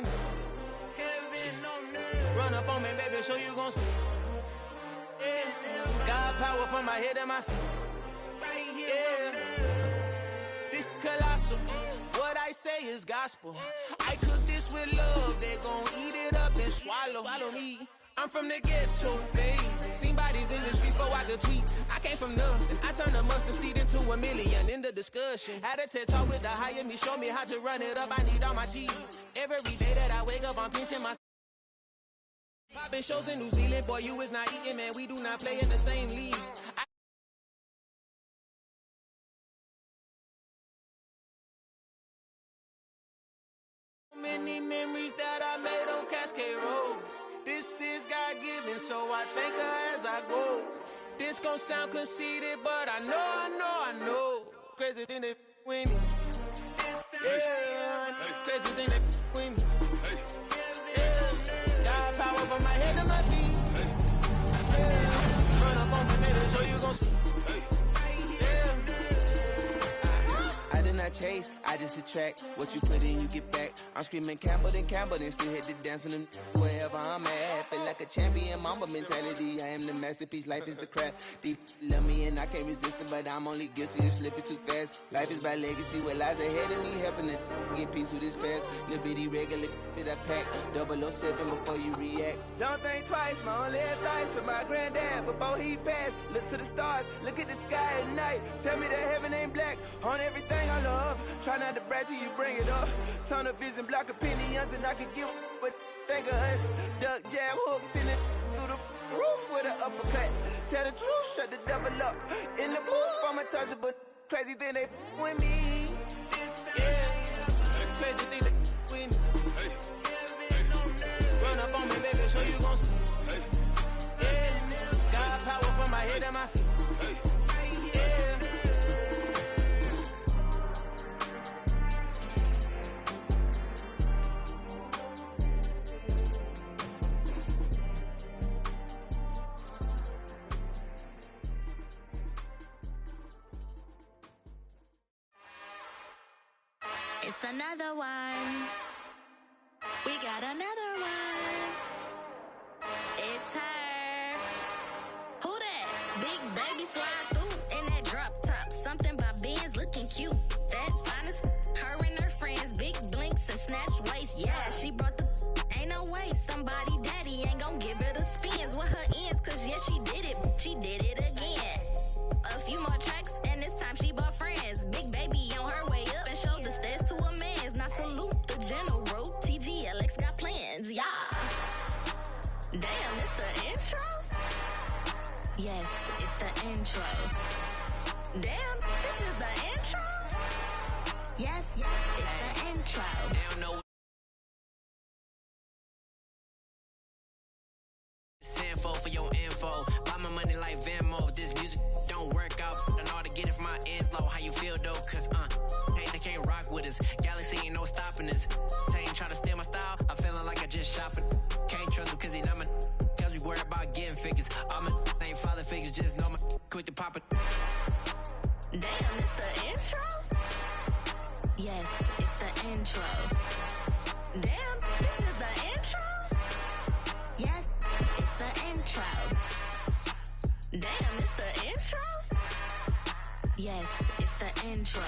with me. Run up on me, baby, show you gon' see. Yeah, God power from my head to my feet. Yeah, this colossal. What I say is gospel. I cook this with love. They gon' eat it up and swallow me. I'm from the ghetto, babe. Seen bodies in the streets before I could tweet. I came from nothing. I turned a mustard seed into a million. In the discussion, had a TED talk with the higher me. Show me how to run it up. I need all my cheese. Every day that I wake up, I'm pinching my. Popping shows in New Zealand, boy, you is not eating, man. We do not play in the same league. Many memories that I made on Cascade Road. This is God-given, so I thank her as I go. This gon' sound conceited, but I know. Crazy thing that with me. Yeah, crazy thing that with me. Yeah, God power from my head to my feet. Yeah, run up on me, baby, so you gon' see. I did not chase, I just attract. What you put in, you get back. I'm screaming Campbell, then still hit the dancing and wherever I'm at. Feel like a champion, mamba mentality. I am the masterpiece, life is the craft. Deep love me and I can't resist it, but I'm only guilty of slipping too fast. Life is by legacy, what lies ahead of me, helping to get peace with this past. Little bitty regular that I pack, 007 before you react. Don't think twice, my only advice for my granddad before he passed. Look to the stars, look at the sky at night. Tell me that heaven ain't black on everything I love. Try not to brag till you bring it up. Tunnel vision, block opinions, and I could give but think of us. Duck jab hooks in it through the roof with an uppercut. Tell the truth, shut the devil up. In the booth, I'm untouchable. Crazy thing they with me. Yeah, crazy thing they with me. Run up on me, baby, so you gon' see. Yeah, God power from my head to my feet. It's another one. We got another one. It's her. Who that? Big baby slide through in that drop top. Something by Benz looking cute. That's fine as her and her friends. Big blinks and snatch waist. Yeah, she brought the. Ain't no way somebody daddy ain't gon' give her the spins with her ends. Cause yeah, she did it. She did it again. A few more tracks and this time she bought friends. Big baby on her way up and showed the stairs to a man's. Now salute the general. TGLX got plans, yeah. Damn, it's the intro? Yes, it's the intro. Damn, this is the intro? Yes, it's the intro. They don't know. Sinful for your info. Buy my money like Venmo. This music don't work out. I know how to get it from my ends low. How you feel though? Cause hey, they can't rock with us. Galaxy ain't no stopping us. They ain't trying to steal my style. I'm feeling like I just shop it. Can't trust them cause they not my. Cause we worried about getting figures. All my ain't father figures. Just know my quick to pop it. Damn, it's the intro? Yes, it's the intro. Damn, this is the intro? Yes, it's the intro. Damn, it's the intro? Yes, it's the intro.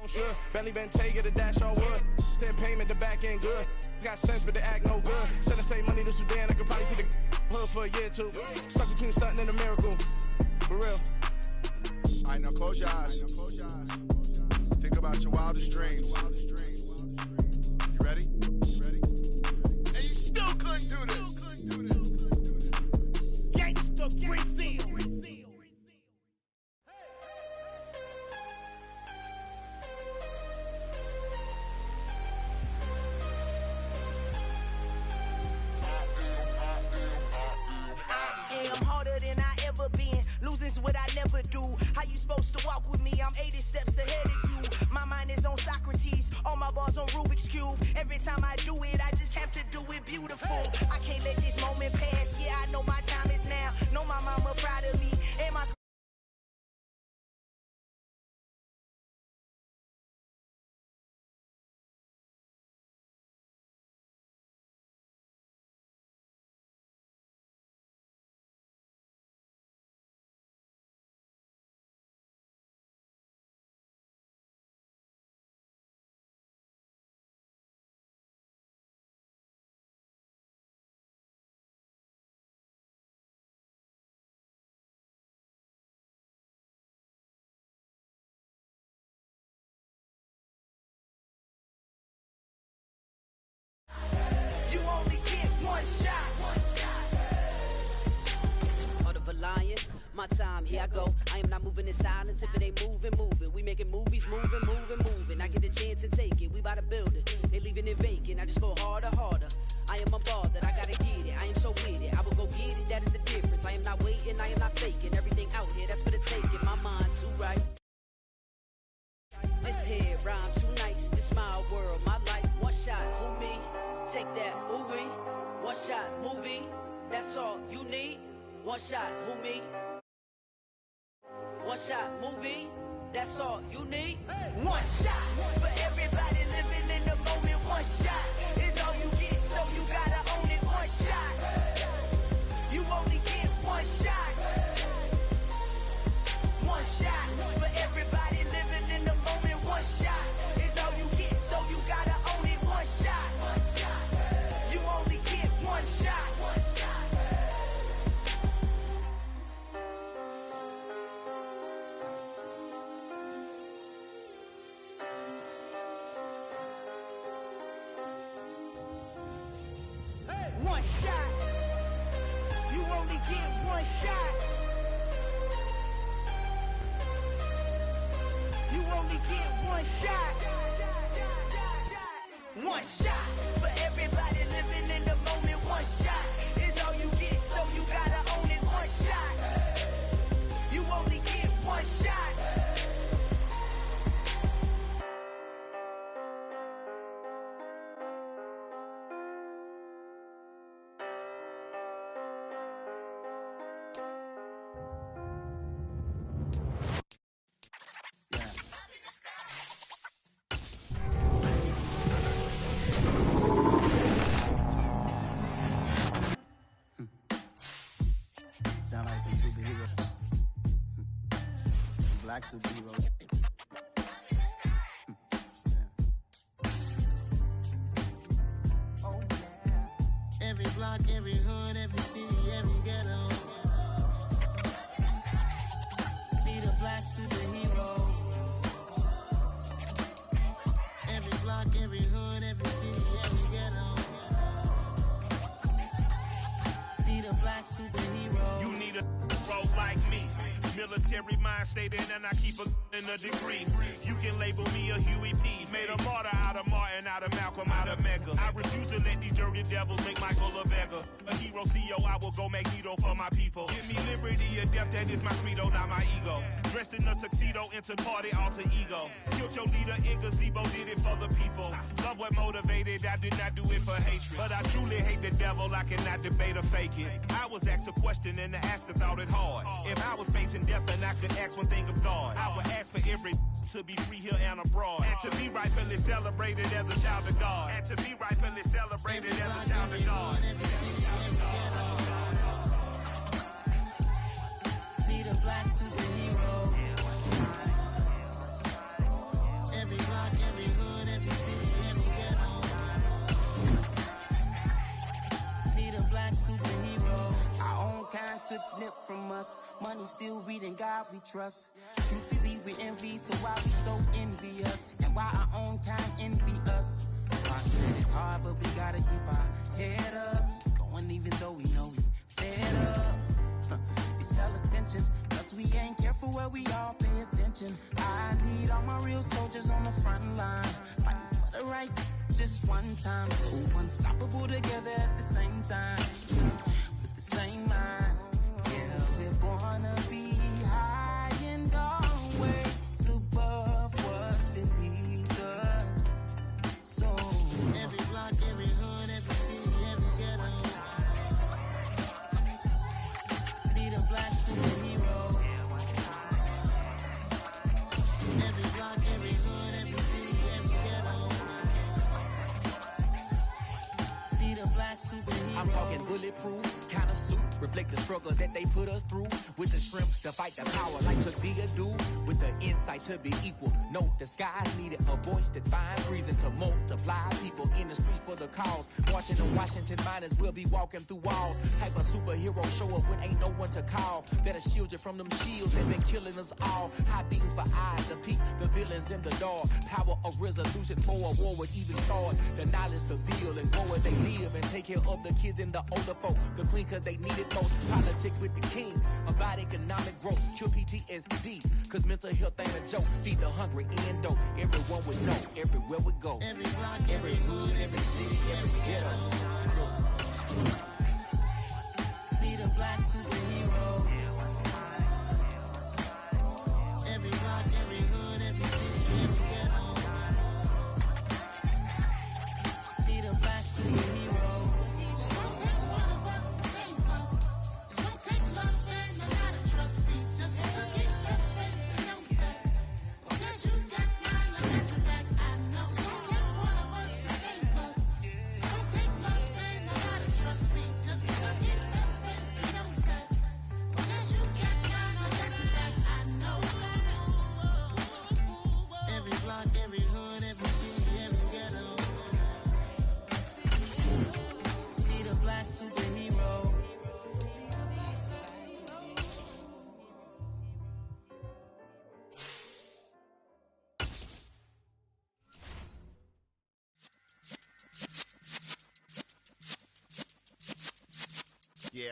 Sure, Bentley Bentay, get a dash all wood. 10 payment, the back end good. Got sense, but the act no good. Send the same money to Sudan, I could probably see the hood for a year or two. Stuck between stunting and a miracle. For real. Alright, now close your eyes. Think about your wildest dreams. You ready? And you still couldn't do this. Gangsta Brazil. I'm harder than I ever been. Losing's what I never do. How you supposed to walk with me? I'm 80 steps ahead of you. My mind is on Socrates. All my bars on Rubik's Cube. Every time I do it, I just have to do it beautiful. I can't let this moment pass. Yeah, I know my time is now. Know my mama proud of me. And my you only get one shot. Heart of a lion, my time, here I go. I am not moving in silence. If it ain't moving, moving. We making movies, moving. I get a chance to take it. We bout to build it. They leaving it vacant. I just go harder. I am a ball that I gotta get it. I am so with it. I will go get it. That is the difference. I am not waiting. I am not faking. Everything out here, that's for the taking. My mind too right. This here rhyme too nice. This my world, my life. One shot, who me? Take that, ooh wee. One shot, movie. That's all you need. One shot, who me? One shot, movie. That's all you need. One shot for everybody living in the moment. One shot is all you get, so you gotta own it. One shot. You only get one shot. One shot for everybody living in the moment. One shot is all you get, so you gotta own it. One shot. You only get one shot. One shot. You only get one shot. You only get one shot. One shot for everybody living in the moment. One shot is all you get, so you gotta own it. One shot. You only get one shot. Sound like some superhero. Some black superheroes. Every block, every hood, every city, every ghetto. Need a black superhero. Every block, every hood, every city, every ghetto. Need a black superhero. You need a role like me. Military mind stated, and I keep a in a degree. You can label me a Huey P. Made a martyr out of Martin, out of Malcolm, out of Mega. I refuse to let these dirty devils make Michael a beggar. A hero CEO, I will go Magneto for my people. Give me liberty or death, that is my credo, not my ego. Dressed in a tuxedo, into party, alter ego. Killed your leader in gazebo, did it for the people. Love what motivated, I did not do it for hatred. But I truly hate the devil, I cannot debate or fake it. I was asked a question and the asker thought it hard. If I was facing death and I could ask one thing of God, I would ask for every to be free here and abroad. And to be rightfully celebrated as a child of God. And to be rightfully celebrated as a child of God. Need a black superhero. Every took from us. Money still reading, God we trust. Truthfully, we envy, so why we so envious? And why our own kind envy us? Rock said it's hard, but we gotta keep our head up. Keep going even though we know we fed up. It's hella tension, cause we ain't careful where we all pay attention. I need all my real soldiers on the front line, fighting for the right just one time. So unstoppable together at the same time, with the same mind. Yeah, we're born to be high and always above what's beneath us. So every block, every hood, every city, every ghetto need a black superhero. Every block, every hood, every city, every ghetto need a black superhero. I'm talking bulletproof kind of suit, reflect the struggle that they put us through, with the strength to fight the power like Chuck D a dude, with the insight to be equal. No, the sky needed a voice that finds reason to multiply people in the streets for the cause. Marching on Washington miners will be walking through walls. Type of superhero show up when ain't no one to call. That'll shield you from them shields that been killing us all. High beams for eyes to peek the villains in the dark. Power of resolution for a war would even start. The knowledge to build and grow where they live and take care of the kids and the older folk. The clean cause they need it most. Politics with the kings about economic growth. Cure PTSD cause mental health ain't a joke. Feed the hungry and dope. Everyone would know everywhere we go. Every block, every hood, every city, every ghetto need a black superhero. Every block, every hood, every city, every ghetto need a black superhero. It's gonna take one of us to save us. It's gonna take love and a lot of trust. We just gotta get that faith and know that. Because you got mine, I got your back. I know it's gonna take one of us to save us. It's gonna take love and a lot of trust. We just gotta get that faith and know that. Because you got mine, I got your back. I know. Every block, every hood, every city, every ghetto need a black superhero. Yeah.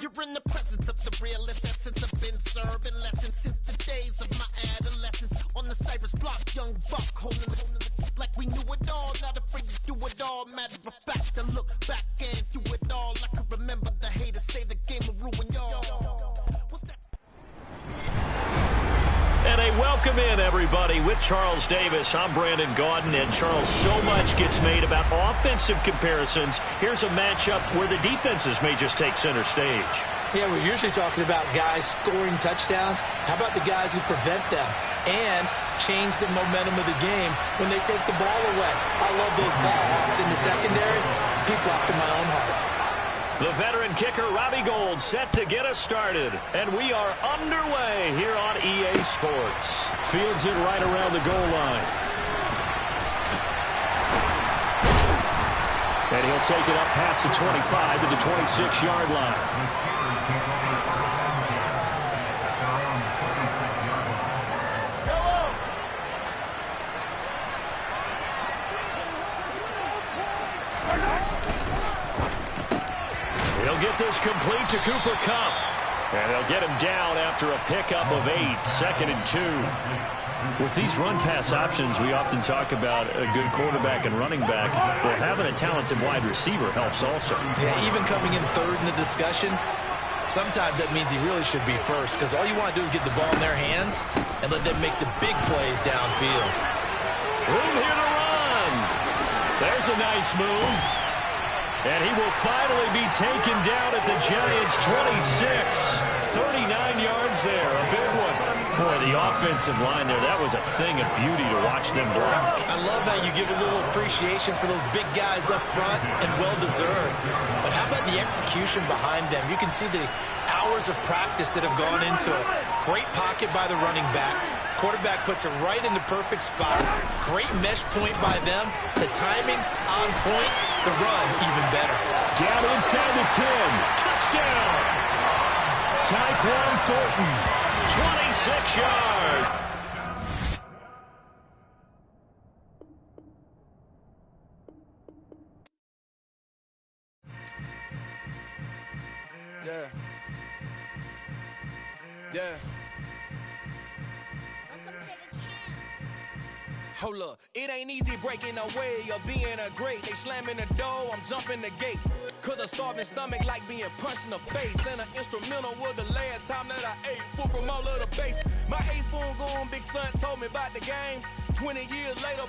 You're in the presence of the realest essence. I've been serving lessons since the days of my adolescence. On the Cypress block, young buck holding the like we knew it all. Not afraid to do it all. Matter of fact, to look back and do it all. I can remember the haters say the game will ruin y'all. What's that? And a welcome in, everybody, with Charles Davis. I'm Brandon Gaudin, and Charles, so much gets made about offensive comparisons. Here's a matchup where the defenses may just take center stage. Yeah, we're usually talking about guys scoring touchdowns. How about the guys who prevent them and change the momentum of the game when they take the ball away? I love those ball hawks in the secondary. People after my own heart. The veteran kicker, Robbie Gould, set to get us started. And we are underway here on EA Sports. Fields it right around the goal line. And he'll take it up past the 25 to the 26-yard line. He'll get this complete to Cooper Kupp. And they'll get him down after a pickup of 8, 2nd and 2. With these run-pass options, we often talk about a good quarterback and running back. Well, having a talented wide receiver helps also. Yeah, even coming in third in the discussion, sometimes that means he really should be first, because all you want to do is get the ball in their hands and let them make the big plays downfield. Room here to run. There's a nice move. And he will finally be taken down at the Giants' 26. 39 yards there, a big one. Boy, the offensive line there, that was a thing of beauty to watch them block. I love how you give a little appreciation for those big guys up front, and well-deserved. But how about the execution behind them? You can see the hours of practice that have gone into it. Great pocket by the running back. Quarterback puts it right in the perfect spot. Great mesh point by them. The timing on point. the run even better. Down inside the 10. Touchdown. Tyquan Thornton, 26 yards. Yeah. Hold up, it ain't easy breaking away or being a great. They slamming the door, I'm jumping the gate. Cause a starving stomach like being punched in the face. And an instrumental was the last time that I ate food from all of the base. My ace spoon going, big son told me about the game. 20 years later,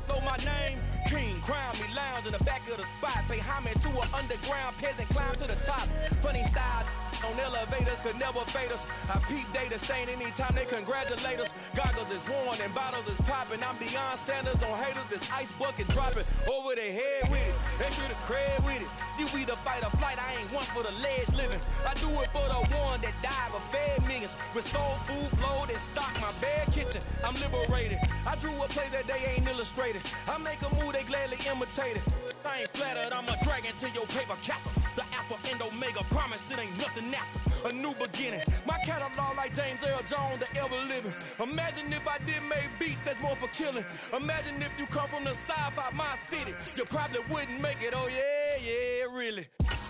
know my name. King, crown me, lounge in the back of the spot. Pay homage to an underground peasant, climb to the top. Funny style on elevators could never fade us. I peep data stain anytime they congratulate us. Goggles is worn and bottles is popping. I'm beyond Sanders on haters, this ice bucket dropping over their head with it. Extra the cred with it. You either fight or flight, I ain't one for the ledge living. I do it for the one that died but fed millions. With soul food flowed and stocked my bare kitchen. I'm liberated. I drew a play that they ain't illustrated. I make a move, they gladly imitate it. I ain't flattered, I'm a dragon to your paper castle. The Alpha and Omega, promise it ain't nothing after. A new beginning. My catalog like James Earl Jones, the ever living. Imagine if I did make beats that's more for killing. Imagine if you come from the sci-fi, my city. You probably wouldn't make it, oh yeah, really.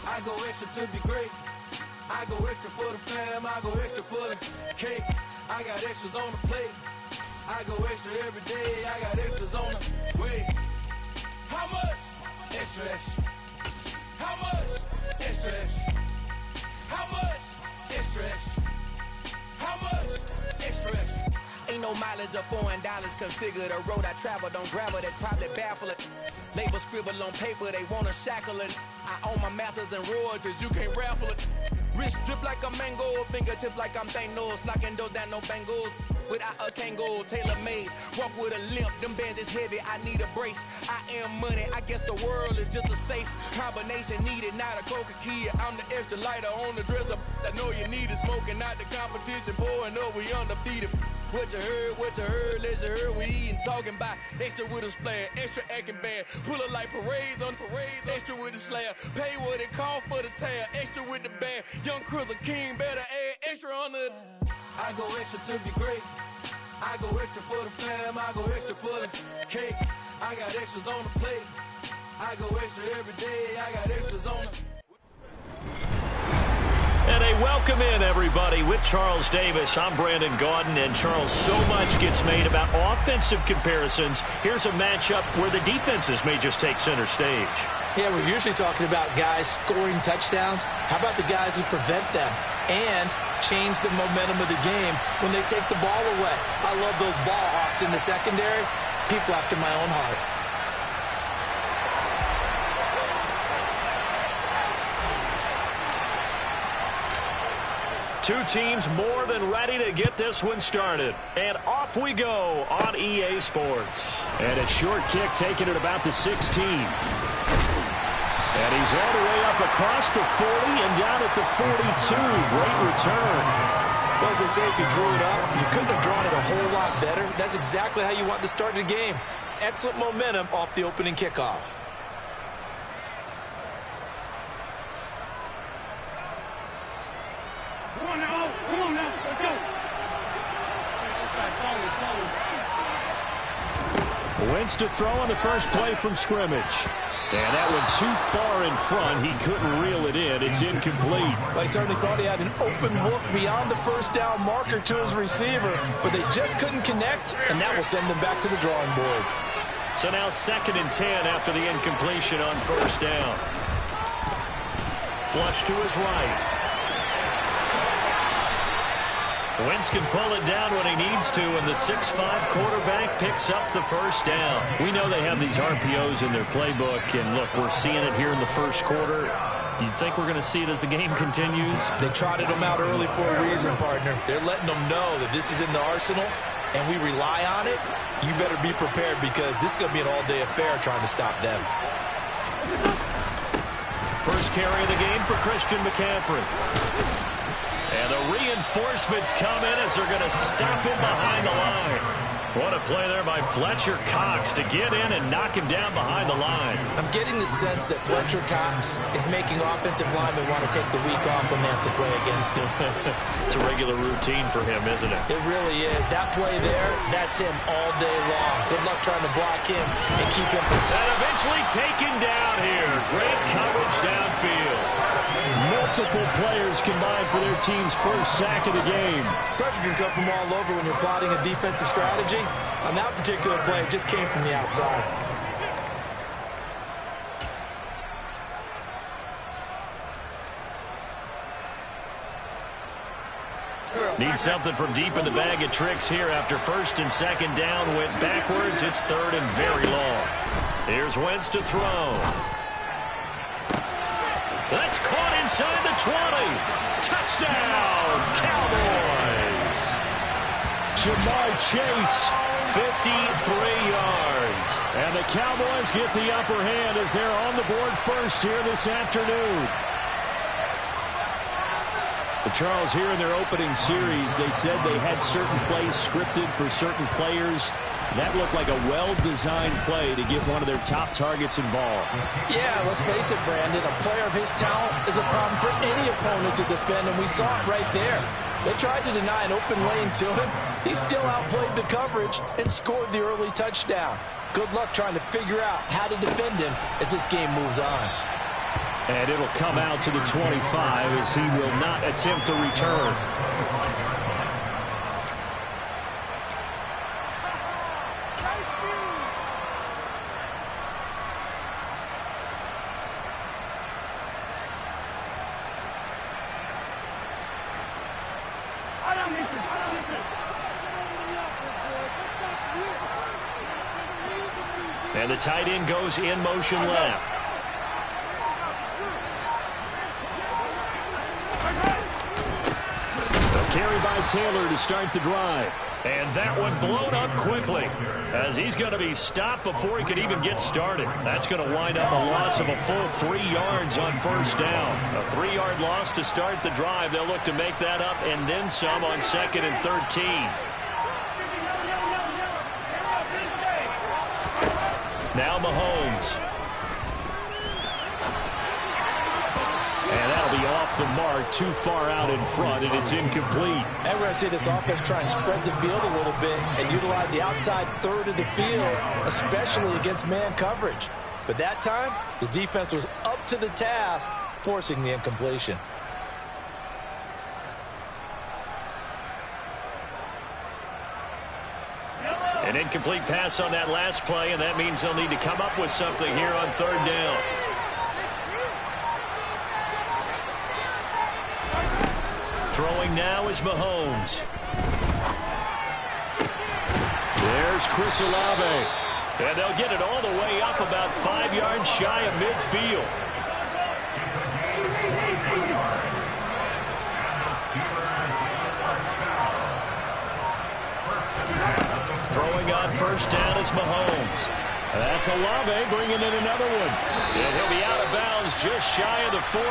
I go extra to be great. I go extra for the fam, I go extra for the cake. I got extras on the plate. I go extra every day, I got extras on the way. How much? Extra, extra. How much? Extra, extra. How much? Extra, extra. How much? Extra, extra. Ain't no mileage of $4 configure the road I travel. Don't gravel, that probably baffle it. Label scribble on paper, they wanna shackle it. I own my masters and royalties, you can't raffle it. Wrist drip like a mango, fingertips like I'm Thanos. Knocking doors down, no bangles. Without a Kango, tailor-made. Walk with a limp, them bands is heavy, I need a brace. I am money, I guess the world is just a safe combination needed, not a coca key. I'm the extra lighter on the dresser. I know you need it, smoking out the competition, pouring up, we undefeated. What you heard, let's you heard, we eating, talking about extra with a splash, extra acting bad, pull it like parades on parades, extra with the slab, pay what it cost for the tab, extra with the bag, young Chris a king, better add extra on the. I go extra to be great, I go extra for the fam, I go extra for the cake, I got extras on the plate, I go extra every day, I got extras on the. And a welcome in, everybody, with Charles Davis. I'm Brandon Gaudin, and Charles, so much gets made about offensive comparisons. Here's a matchup where the defenses may just take center stage. Yeah, we're usually talking about guys scoring touchdowns. How about the guys who prevent them and change the momentum of the game when they take the ball away? I love those ball hawks in the secondary. People after my own heart. Two teams more than ready to get this one started. And off we go on EA Sports. And a short kick taken at about the 16. And he's all the way up across the 40 and down at the 42. Great return. Well, as they say, if you drew it up, you couldn't have drawn it a whole lot better. That's exactly how you want to start the game. Excellent momentum off the opening kickoff. Wentz to throw on the first play from scrimmage. And that one too far in front. He couldn't reel it in. It's incomplete. Well, he certainly thought he had an open look beyond the first down marker to his receiver, but they just couldn't connect, and that will send them back to the drawing board. So now 2nd and 10 after the incompletion on first down. Flush to his right. Wentz can pull it down when he needs to, and the 6'5 quarterback picks up the first down. We know they have these RPOs in their playbook, and look, we're seeing it here in the first quarter. You think we're going to see it as the game continues? They trotted them out early for a reason, partner. They're letting them know that this is in the arsenal, and we rely on it. You better be prepared because this is going to be an all-day affair trying to stop them. First carry of the game for Christian McCaffrey. And the reinforcements come in as they're going to stop him behind the line. What a play there by Fletcher Cox to get in and knock him down behind the line. I'm getting the sense that Fletcher Cox is making offensive linemen want to take the week off when they have to play against him. It's a regular routine for him, isn't it? It really is. That play there, that's him all day long. Good luck trying to block him and keep him. And eventually taken down here. Great coverage downfield. Multiple players combined for their team's first sack of the game. Pressure can come from all over when you're plotting a defensive strategy. On that particular play, it just came from the outside. Need something from deep in the bag of tricks here after first and second down went backwards. It's third and very long. Here's Wentz to throw. That's caught inside the 20. Touchdown, Cowboys. Jamar Chase, 53 yards. And the Cowboys get the upper hand as they're on the board first here this afternoon. But Charles, here in their opening series, they said they had certain plays scripted for certain players. That looked like a well-designed play to get one of their top targets involved. Yeah, let's face it, Brandon. A player of his talent is a problem for any opponent to defend, and we saw it right there. They tried to deny an open lane to him. He still outplayed the coverage and scored the early touchdown. Good luck trying to figure out how to defend him as this game moves on. And it'll come out to the 25 as he will not attempt to return. And the tight end goes in motion left. Carry by Taylor to start the drive. And that one blown up quickly as he's going to be stopped before he could even get started. That's going to wind up a loss of a full 3 yards on first down. A 3-yard loss to start the drive. They'll look to make that up and then some on 2nd and 13. Now Mahomes. And that'll be off the mark, too far out in front, and it's incomplete. And we're going to see this offense try and spread the field a little bit and utilize the outside third of the field, especially against man coverage. But that time, the defense was up to the task, forcing the incompletion. An incomplete pass on that last play, and that means they'll need to come up with something here on third down. Throwing now is Mahomes. There's Chris Olave. And they'll get it all the way up about 5 yards shy of midfield. Throwing on first down is Mahomes. That's Olave bringing in another one. And he'll be out of bounds just shy of the 40.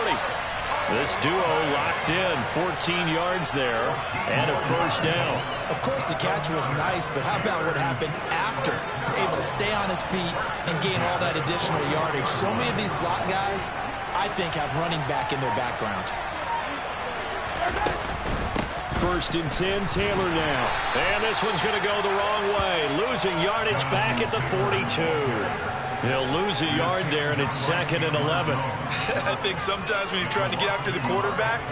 This duo locked in, 14 yards there, and a first down. Of course, the catch was nice, but how about what happened after? Able to stay on his feet and gain all that additional yardage. So many of these slot guys, I think, have running back in their background. First and 10, Taylor now. And this one's going to go the wrong way. Losing yardage back at the 42. He'll lose a yard there, and it's 2nd and 11. I think sometimes when you're trying to get after the quarterback,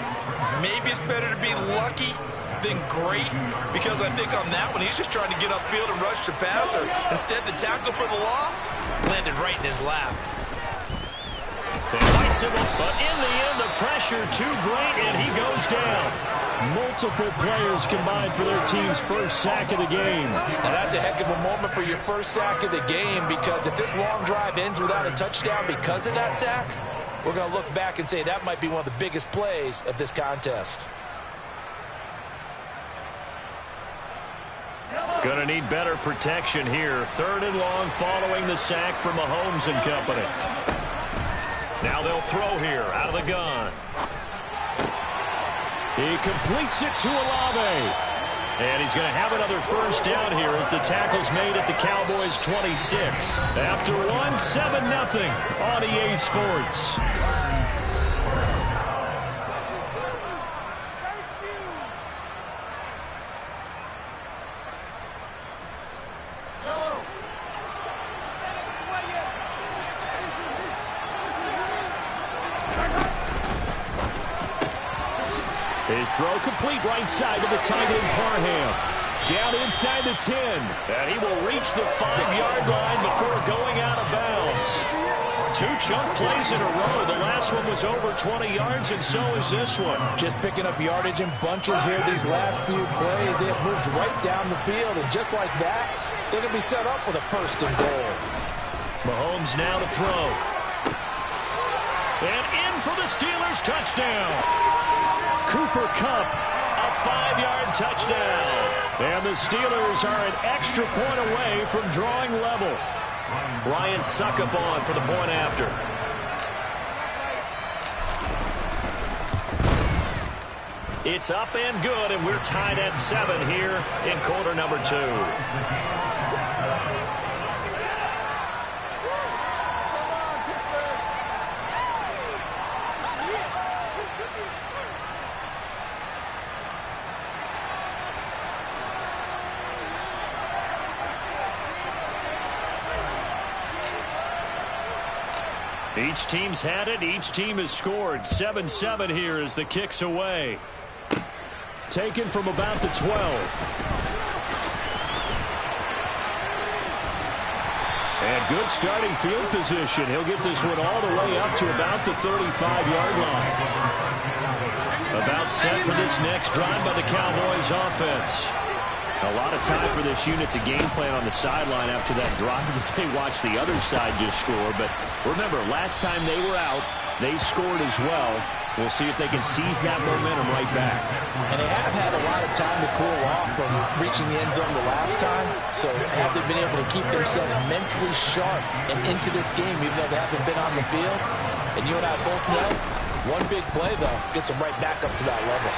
maybe it's better to be lucky than great, because I think on that one, he's just trying to get upfield and rush the passer. Instead, the tackle for the loss landed right in his lap. It lights him up, but in the end, the pressure too great, and he goes down. Multiple players combined for their team's first sack of the game. Now that's a heck of a moment for your first sack of the game, because if this long drive ends without a touchdown because of that sack, we're going to look back and say that might be one of the biggest plays of this contest. Going to need better protection here. 3rd and long following the sack from Mahomes and company. Now they'll throw here out of the gun. He completes it to Olave. And he's going to have another first down here as the tackle's made at the Cowboys' 26. After 7-0 on EA Sports. His throw complete right side to the tight end Parham. Down inside the 10. And he will reach the 5-yard line before going out of bounds. 2 chunk plays in a row. The last one was over 20 yards, and so is this one. Just picking up yardage in bunches here these last few plays. They have moved right down the field, and just like that, they're going to be set up with a first and goal. Mahomes now to throw. And in for the Steelers touchdown. Cooper Kupp, a 5-yard touchdown. And the Steelers are an extra point away from drawing level. Ryan Suckup on for the point after. It's up and good, and we're tied at 7 here in quarter number 2. Each team's had it. Each team has scored. 7-7 here as the kick's away. Taken from about the 12. And good starting field position. He'll get this one all the way up to about the 35-yard line. About set for this next drive by the Cowboys offense. A lot of time for this unit to game plan on the sideline after that drive that they watched the other side just score. But remember, last time they were out, they scored as well. We'll see if they can seize that momentum right back. And they have had a lot of time to cool off from reaching the end zone the last time. So have they been able to keep themselves mentally sharp and into this game, even though they haven't been on the field? And you and I both know, one big play, though, gets them right back up to that level.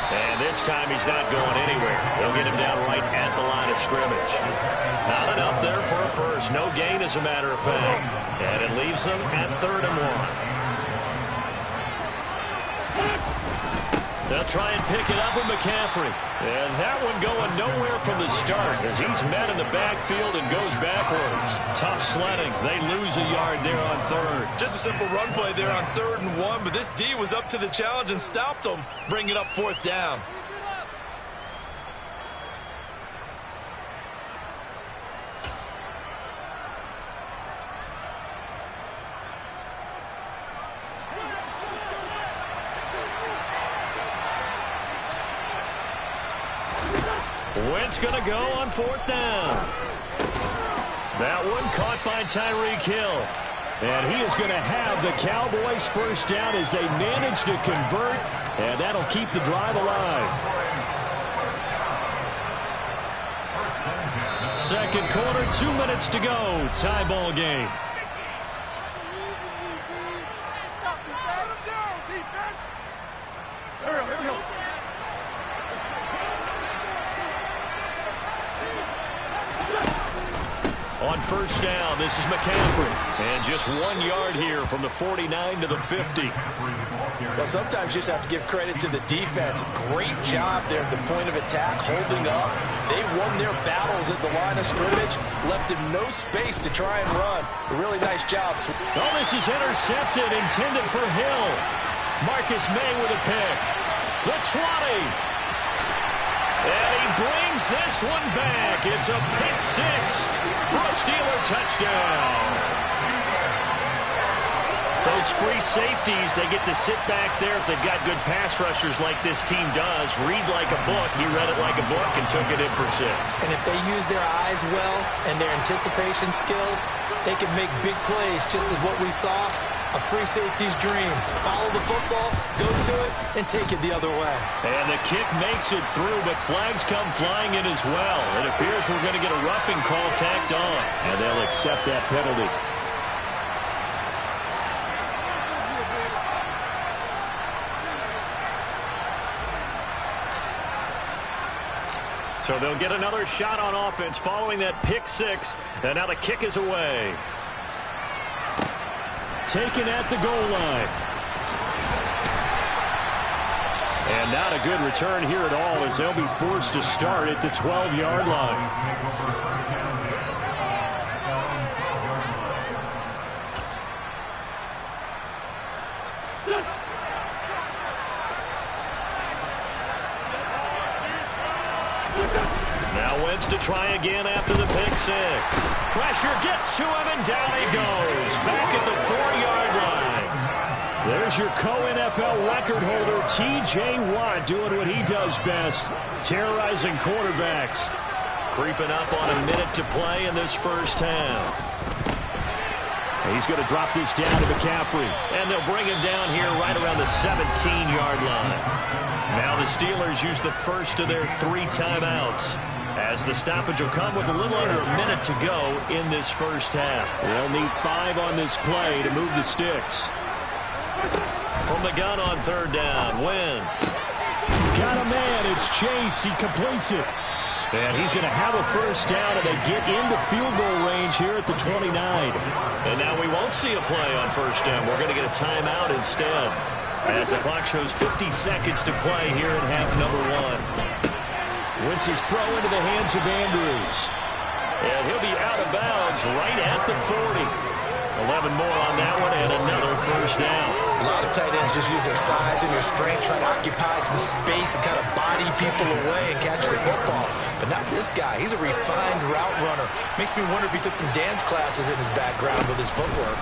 And this time he's not going anywhere. They'll get him down right at the line of scrimmage. Not enough there for a first. No gain, as a matter of fact. And it leaves them at 3rd and 1. They'll try and pick it up with McCaffrey. And that one going nowhere from the start as he's met in the backfield and goes backwards. Tough sledding. They lose a yard there on 3rd. Just a simple run play there on 3rd and 1, but this D was up to the challenge and stopped them, bringing up 4th down. Wentz going to go on 4th down. That one caught by Tyreek Hill. And he is going to have the Cowboys first down as they manage to convert. And that'll keep the drive alive. Second quarter, 2 minutes to go. Tie ball game. On first down, this is McCaffrey. And just 1 yard here from the 49 to the 50. Well, sometimes you just have to give credit to the defense. Great job there at the point of attack, holding up. They won their battles at the line of scrimmage, left him no space to try and run. A really nice job. Oh, this is intercepted, intended for Hill. Marcus May with a pick. The 20. And he brings this one back. It's a pick 6 for a Steeler touchdown. Those free safeties, they get to sit back there if they've got good pass rushers like this team does. Read like a book. He read it like a book and took it in for 6. And if they use their eyes well and their anticipation skills, they can make big plays, just as what we saw. A free safety's dream. Follow the football, go to it, and take it the other way. And the kick makes it through, but flags come flying in as well. It appears we're going to get a roughing call tacked on. And they'll accept that penalty. So they'll get another shot on offense following that pick six. And now the kick is away. Taken at the goal line. And not a good return here at all as they'll be forced to start at the 12-yard line. To try again after the pick six. Pressure gets to him, and down he goes. Back at the 4-yard line. There's your co-NFL record holder, T.J. Watt, doing what he does best, terrorizing quarterbacks. Creeping up on a minute to play in this first half. He's going to drop this down to McCaffrey. And they'll bring him down here right around the 17-yard line. Now the Steelers use the first of their 3 timeouts, as the stoppage will come with a little under a minute to go in this first half. They'll need 5 on this play to move the sticks. From the gun on third down, Wentz. Got a man, it's Chase, he completes it. And he's going to have a first down, and they get into field goal range here at the 29. And now we won't see a play on first down. We're going to get a timeout instead, as the clock shows 50 seconds to play here in half number 1. Wentz's throw into the hands of Andrews. And he'll be out of bounds right at the 40. 11 more on that one, and another first down. A lot of tight ends just use their size and their strength, try to occupy some space and kind of body people away and catch the football. But not this guy. He's a refined route runner. Makes me wonder if he took some dance classes in his background with his footwork.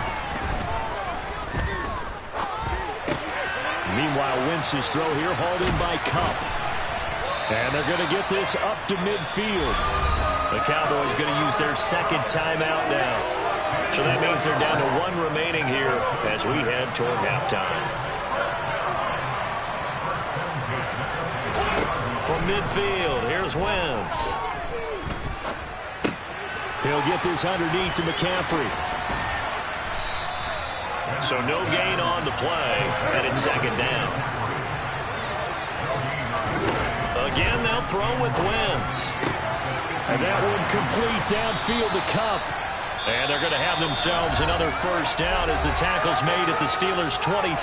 Meanwhile, Wentz's throw here hauled in by Cup. And they're going to get this up to midfield. The Cowboys going to use their second timeout now. So that means they're down to 1 remaining here as we head toward halftime. From midfield, here's Wentz. He'll get this underneath to McCaffrey. So no gain on the play, and it's second down. Again, they'll throw with Wentz. And that one complete downfield to Cup. And they're going to have themselves another first down as the tackle's made at the Steelers' 26.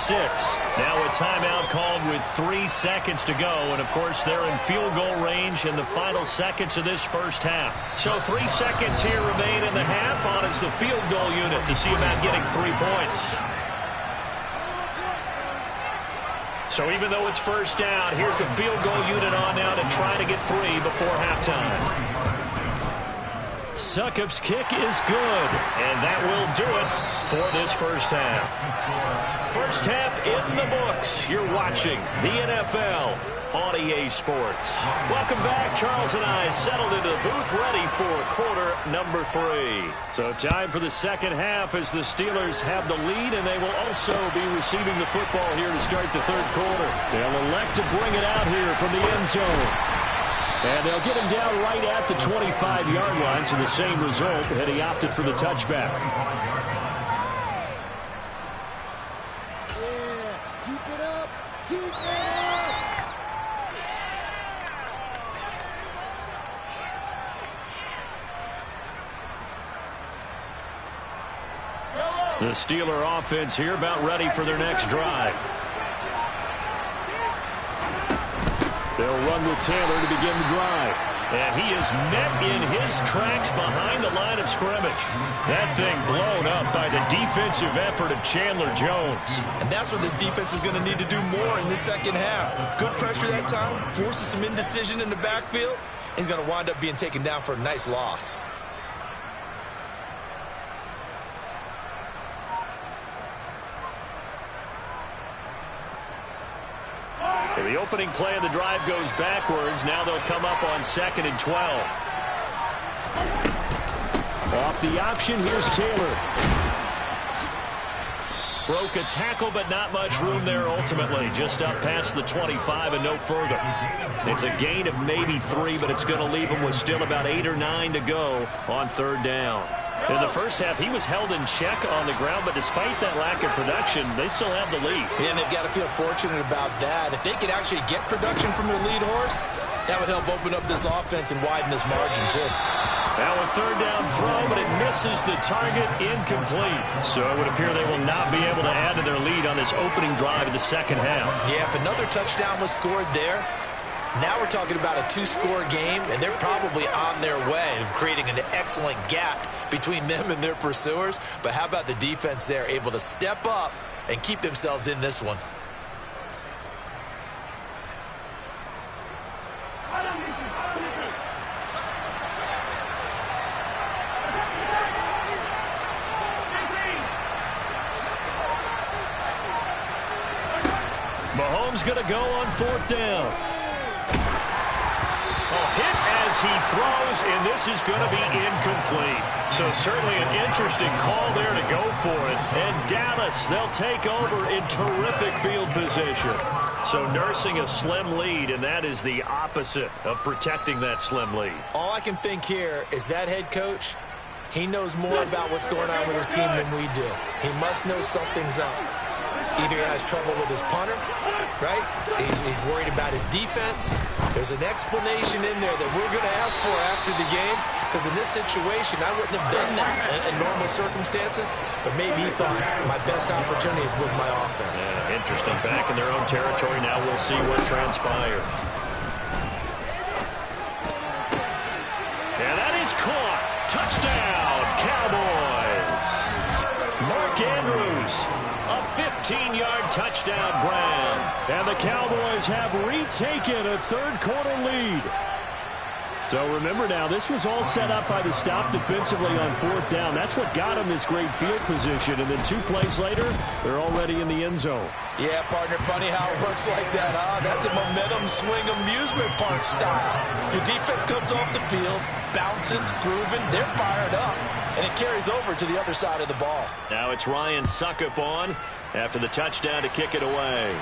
Now a timeout called with 3 seconds to go. And, of course, they're in field goal range in the final seconds of this first half. So 3 seconds here remain in the half on as the field goal unit to see about getting 3 points. So even though it's first down, here's the field goal unit on now to try to get 3 before halftime. Succop's kick is good, and that will do it for this first half. First half in the books. You're watching the NFL on EA Sports. Welcome back. Charles and I settled into the booth ready for quarter number 3. So time for the second half as the Steelers have the lead, and they will also be receiving the football here to start the third quarter. They'll elect to bring it out here from the end zone. And they'll get him down right at the 25-yard line, so the same result had he opted for the touchback. Yeah, keep it up, keep it up. The Steeler offense here about ready for their next drive. They'll run with Taylor to begin the drive. And he is met in his tracks behind the line of scrimmage. That thing blown up by the defensive effort of Chandler Jones. And that's what this defense is going to need to do more in the second half. Good pressure that time, forces some indecision in the backfield. He's going to wind up being taken down for a nice loss. So the opening play of the drive goes backwards. Now they'll come up on 2nd and 12. Off the option, here's Taylor. Broke a tackle, but not much room there ultimately. Just up past the 25 and no further. It's a gain of maybe 3, but it's going to leave them with still about 8 or 9 to go on third down. In the first half, he was held in check on the ground, but despite that lack of production, they still have the lead. And they've got to feel fortunate about that. If they could actually get production from their lead horse, That would help open up this offense and widen this margin, too. Now a third down throw, but it misses the target, incomplete. So it would appear they will not be able to add to their lead on this opening drive of the second half. Yeah, if another touchdown was scored there, now we're talking about a 2-score game, and they're probably on their way of creating an excellent gap between them and their pursuers. But how about the defense there, able to step up and keep themselves in this one? Mahomes going to go on fourth down. Hit as he throws, and this is going to be incomplete. So certainly an interesting call there to go for it. And Dallas, they'll take over in terrific field position. So nursing a slim lead, and that is the opposite of protecting that slim lead. All I can think here is that head coach, he knows more about what's going on with his team than we do. He must know something's up. Either he has trouble with his punter, right? He's worried about his defense. There's an explanation in there that we're going to ask for after the game, because in this situation, I wouldn't have done that in normal circumstances, but maybe he thought my best opportunity is with my offense. Yeah, interesting. Back in their own territory. Now we'll see what transpires. And that is caught. Touchdown, Cowboys. Mark Andrews. A 15-yard touchdown grab. And the Cowboys have retaken a third-quarter lead. So remember now, this was all set up by the stop defensively on fourth down. That's what got them this great field position. And then 2 plays later, they're already in the end zone. Yeah, partner, funny how it works like that, huh? That's a momentum swing amusement park style. Your defense comes off the field, bouncing, grooving, they're fired up. And it carries over to the other side of the ball. Now it's Ryan Suckup on after the touchdown to kick it away.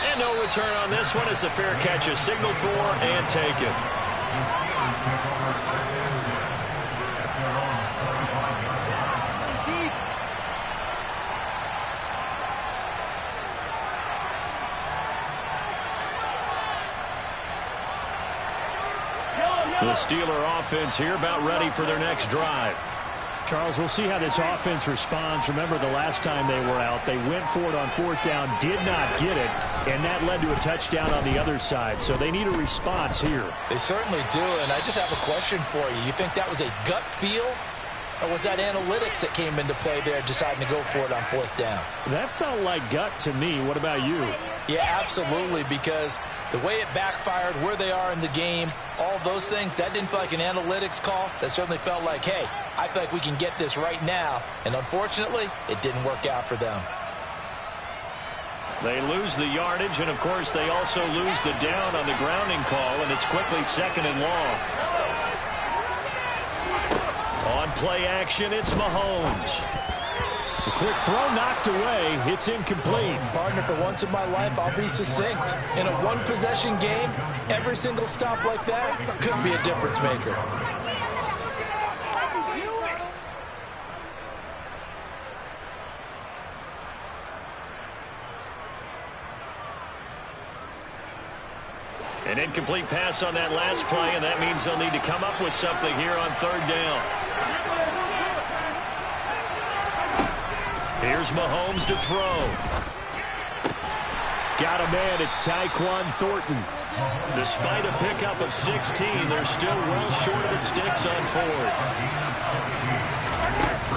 And no return on this one as the fair catch is signaled for and taken. The Steeler offense here about ready for their next drive. Charles, we'll see how this offense responds. Remember the last time they were out, they went for it on fourth down, did not get it, and that led to a touchdown on the other side. So they need a response here. They certainly do, and I just have a question for you. You think that was a gut feel, or was that analytics that came into play there deciding to go for it on fourth down? That felt like gut to me. What about you? Yeah, absolutely, because the way it backfired, where they are in the game, all those things, that didn't feel like an analytics call. That certainly felt like, hey, I feel like we can get this right now. And unfortunately, it didn't work out for them. They lose the yardage, and of course, they also lose the down on the grounding call, and it's quickly 2nd and long. On play action, it's Mahomes. A quick throw knocked away. It's incomplete. Partner, for once in my life, I'll be succinct. In a one-possession game, every single stop like that could be a difference maker. An incomplete pass on that last play, and that means they'll need to come up with something here on third down. Here's Mahomes to throw. Got a man. It's Tyquan Thornton. Despite a pickup of 16, they're still well short of the sticks on fourth.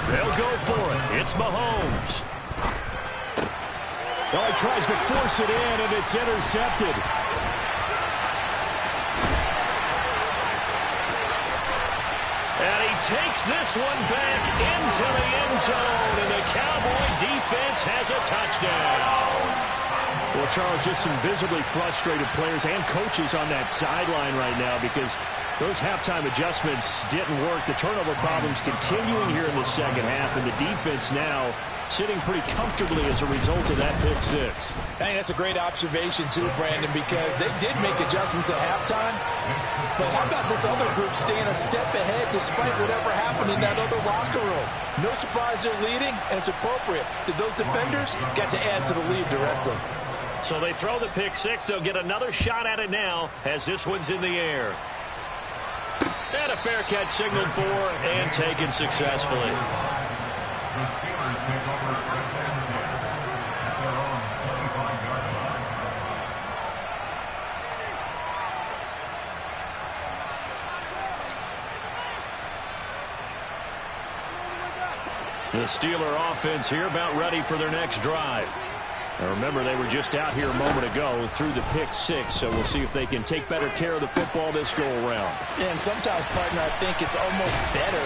They'll go for it. It's Mahomes. Well, he tries to force it in, and it's intercepted. And he takes this one back into the end zone, and the Cowboy defense has a touchdown. Well, Charles, just some visibly frustrated players and coaches on that sideline right now because those halftime adjustments didn't work. The turnover problems continuing here in the second half, and the defense now sitting pretty comfortably as a result of that pick six. I think that's a great observation, too, Brandon, because they did make adjustments at halftime. But how about this other group staying a step ahead despite whatever happened in that other locker room? No surprise they're leading, and it's appropriate that those defenders got to add to the lead directly. So they throw the pick six. They'll get another shot at it now as this one's in the air. And a fair catch signaled for and taken successfully. The Steeler offense here about ready for their next drive. Now remember, they were just out here a moment ago through the pick six, so we'll see if they can take better care of the football this go-around. Yeah, and sometimes, partner, I think it's almost better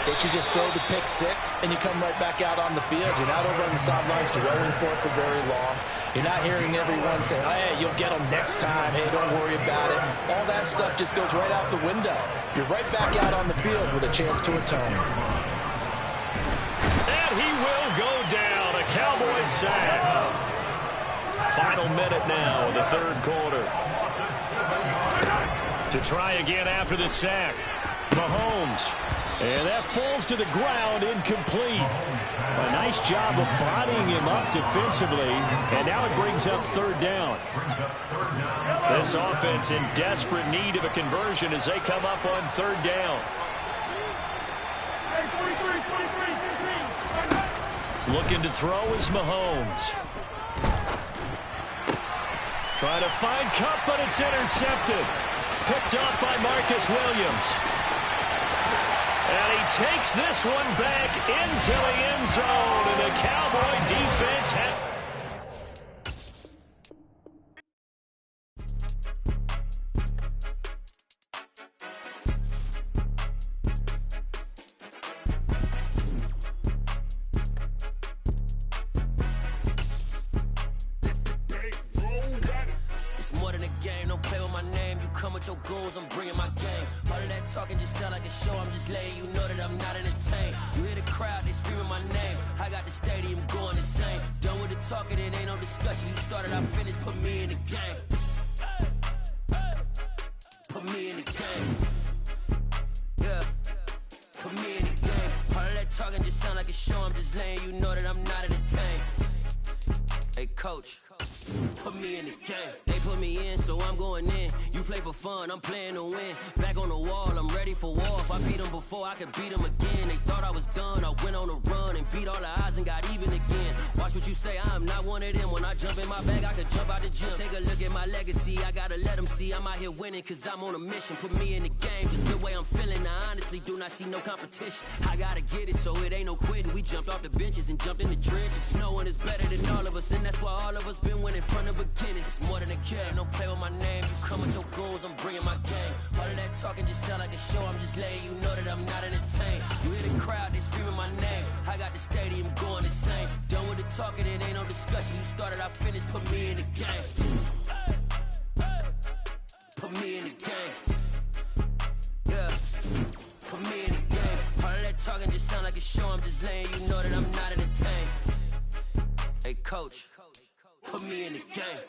that you just throw the pick six and you come right back out on the field. You're not over on the sidelines dwelling for it for very long. You're not hearing everyone say, hey, you'll get them next time. Hey, don't worry about it. All that stuff just goes right out the window. You're right back out on the field with a chance to atone. And he will go down. A Cowboys sack. Final minute now of the third quarter. To try again after the sack. Mahomes. And that falls to the ground, incomplete. A nice job of bodying him up defensively. And now it brings up third down. This offense in desperate need of a conversion as they come up on third down. Looking to throw is Mahomes. Trying to find Cup, but it's intercepted. Picked off by Marcus Williams. And he takes this one back into the end zone. And the Cowboy defense Your goals, I'm bringing my game. All of that talking just sound like a show. I'm just letting you know that I'm not entertained. You hear the crowd, they screaming my name. I got the stadium going insane. Done with the talking, it ain't no discussion. You started, I finished, put me in the game. Put me in the game. Yeah. Put me in the game. All of that talking just sound like a show. I'm just letting you know that I'm not entertained. Hey, coach. Put me in the game. They put me in, so I'm going in. You play for fun, I'm playing to win. Back on the wall, I'm ready for war. If I beat them before, I could beat them again. They thought I was done, I went on a run and beat all the odds and got even again. Watch what you say, I'm not one of them. When I jump in my bag, I could jump out the gym. Take a look at my legacy, I gotta let them see I'm out here winning, cause I'm on a mission. Put me in the game, just the way I'm feeling. I honestly do not see no competition. I gotta get it, so it ain't no quitting. We jumped off the benches and jumped in the trenches. No one is better than all of us, and that's why all of us been winning from the beginning. It's more than a kid, don't play with my name. You come with your goals, I'm bringing my game. All of that talking just sound like a show. I'm just letting you know that I'm not entertained. You hear the crowd, they screaming my name. I got the stadium going insane. Done with the talking, it ain't no discussion. You started, I finished, put me in the game. Put me in the game. Yeah. Put me in the game. All of that talking just sound like a show. I'm just letting you know that I'm not entertained. Hey, coach. Put me in the game.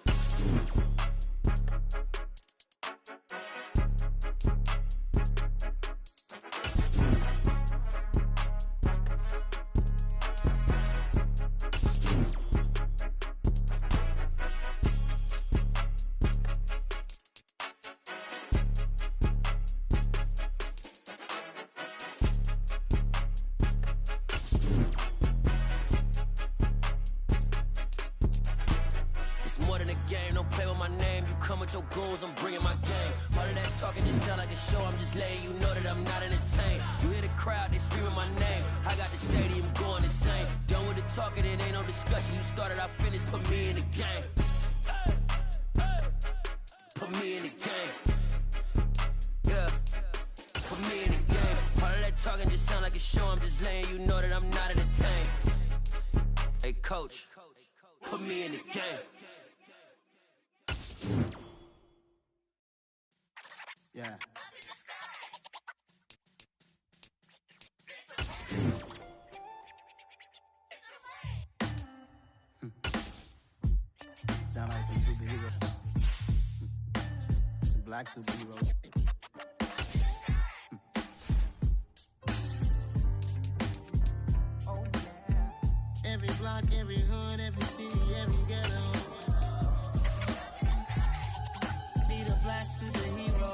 Your goals, I'm bringing my game. All of that talking just sound like a show. I'm just letting you know that I'm not entertained. You hear the crowd, they screaming my name. I got the stadium going insane. Done with the talking, it ain't no discussion. You started, I finished, put me in the game. Put me in the game. Yeah. Put me in the game. All of that talking just sound like a show. I'm just letting you know that I'm not entertained. Hey, coach. Put me in the game. Yeah. Sound like some superheroes. Some black superheroes. Oh yeah. Every block, every hood, every city, every ghetto. superhero.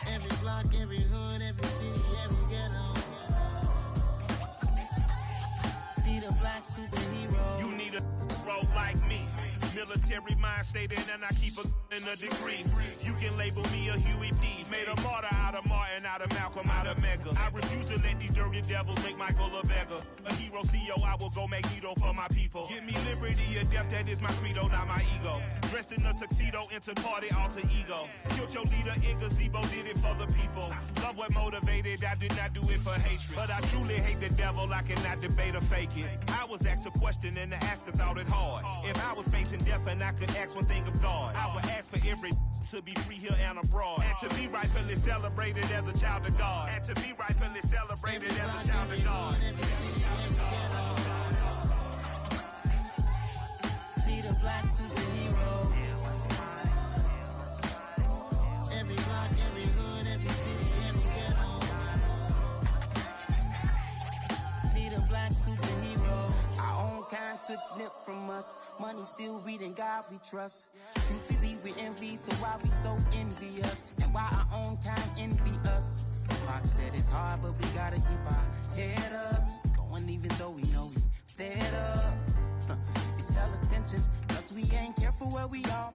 Every block, every hood, every city, every ghetto. Need a black superhero. You need a bro like me. Military mind stated, and I keep in a degree. You can label me a Huey P. Made a martyr out of Martin, out of Malcolm, out of Mega. I refuse to let these dirty devils make Michael a beggar. A hero CEO, I will go Magneto for my people. Give me liberty or death, that is my credo, not my ego. Dressed in a tuxedo, into party, alter ego. Killed your leader in gazebo, did it for the people. Love what motivated, I did not do it for hatred. But I truly hate the devil, I cannot debate or fake it. I was asked a question and the asker thought it hard. If I was facing death and I could ask one thing of God, I would ask for every to be free here and abroad. And to be rightfully celebrated as a child of God. And to be rightfully celebrated as a child of God. Need a black superhero. Every block, every hood, every city, every ghetto. Need a black superhero. Our own kind took nip from us. Money still reading God we trust. Truthfully we envy, so why we so envious? And why our own kind envy us? Pac said it's hard, but we gotta keep our head up. Going even though we know we fed up. It's hella tension, cause we ain't careful where we are.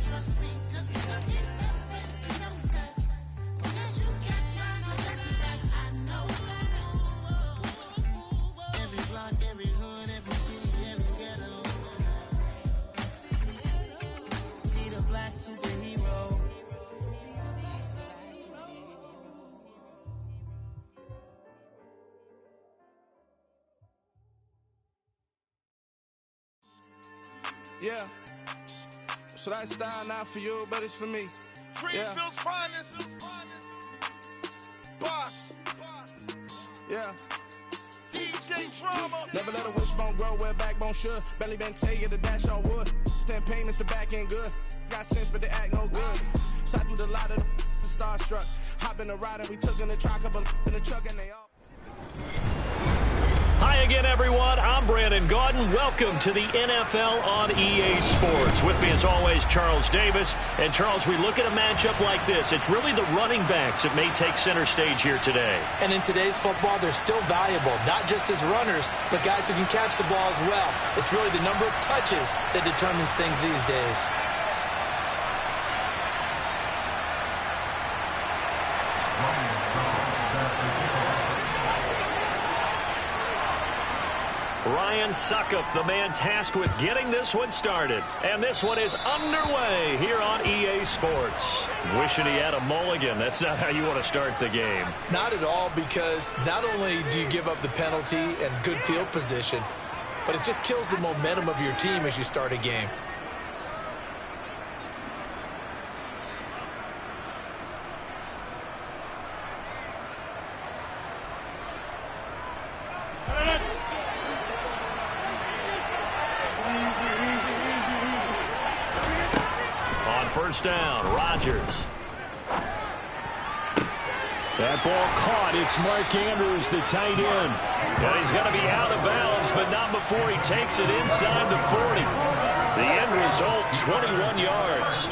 Trust me, just cause I get nothing, you know that. Because you got mine, I got your back, I know that. Every block, every hood, every city, every ghetto. Need a black superhero. Yeah. So that style not for you, but it's for me. Greenfield's finest. Boss. Yeah. DJ Drama. Never let a wishbone grow where backbone should. Belly been taken to dash all wood. 10 payments, the back end good. Got sense, but they act no good. Shot through the lot of the starstruck. Hop in the ride and we took in the truck, couple in the truck and they all. Hi again, everyone. I'm Brandon Gaudin. Welcome to the NFL on EA Sports. With me, as always, Charles Davis. And, Charles, we look at a matchup like this. It's really the running backs that may take center stage here today. And in today's football, they're still valuable, not just as runners, but guys who can catch the ball as well. It's really the number of touches that determines things these days. Ryan Suckup, the man tasked with getting this one started. And this one is underway here on EA Sports. Wishing he had a mulligan. That's not how you want to start the game. Not at all, because not only do you give up the penalty and good field position, but it just kills the momentum of your team as you start a game. First down, Rodgers. That ball caught. It's Mark Andrews, the tight end. And he's going to be out of bounds, but not before he takes it inside the 40. The end result, 21 yards.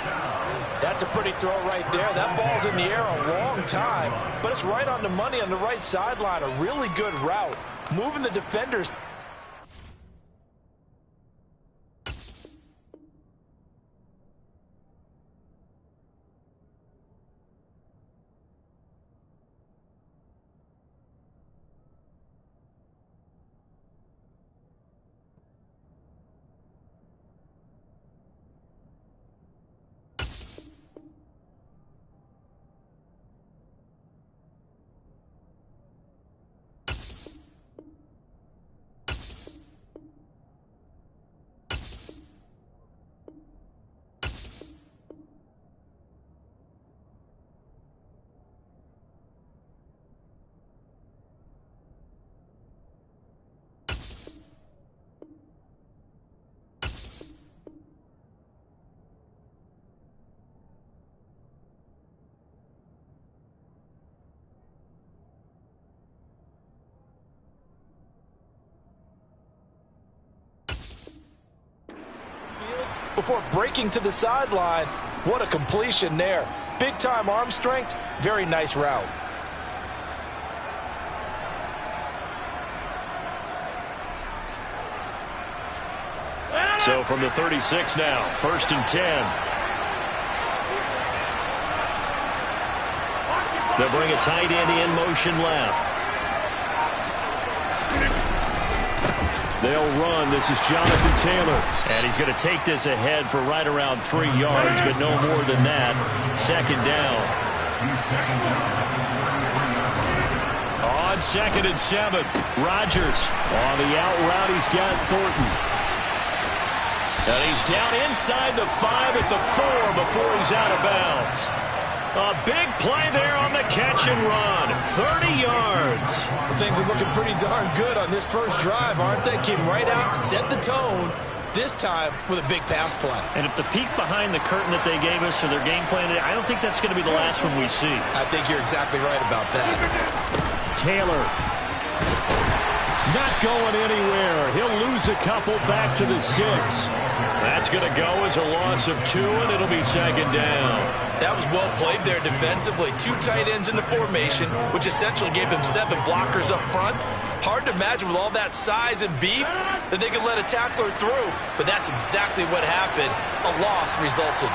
That's a pretty throw right there. That ball's in the air a long time, but it's right on the money on the right sideline. A really good route. Moving the defenders. Before breaking to the sideline. What a completion there. Big-time arm strength. Very nice route. So from the 36 now, 1st and 10. They'll bring a tight end in motion left. They'll run. This is Jonathan Taylor. And he's going to take this ahead for right around 3 yards, but no more than that. 2nd down. On 2nd and 7, Rodgers. On the out route, he's got Thornton. And he's down inside the 5 at the 4 before he's out of bounds. A big play there on the catch and run. 30 yards. Well, things are looking pretty darn good on this first drive, aren't they? Came right out, set the tone, this time with a big pass play. And if the peek behind the curtain that they gave us or their game plan, I don't think that's going to be the last one we see. I think you're exactly right about that. Taylor. Not going anywhere. He'll lose a couple back to the 6. That's going to go as a loss of 2, and it'll be 2nd down. That was well played there defensively. 2 tight ends in the formation, which essentially gave them 7 blockers up front. Hard to imagine with all that size and beef that they could let a tackler through. But that's exactly what happened. A loss resulted.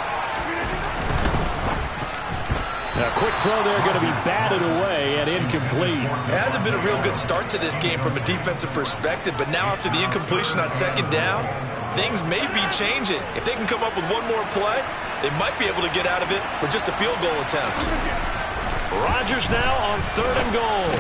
A quick throw there going to be batted away and incomplete. It hasn't been a real good start to this game from a defensive perspective, but now after the incompletion on 2nd down, things may be changing. If they can come up with one more play, they might be able to get out of it with just a field goal attempt. Rodgers now on 3rd and goal.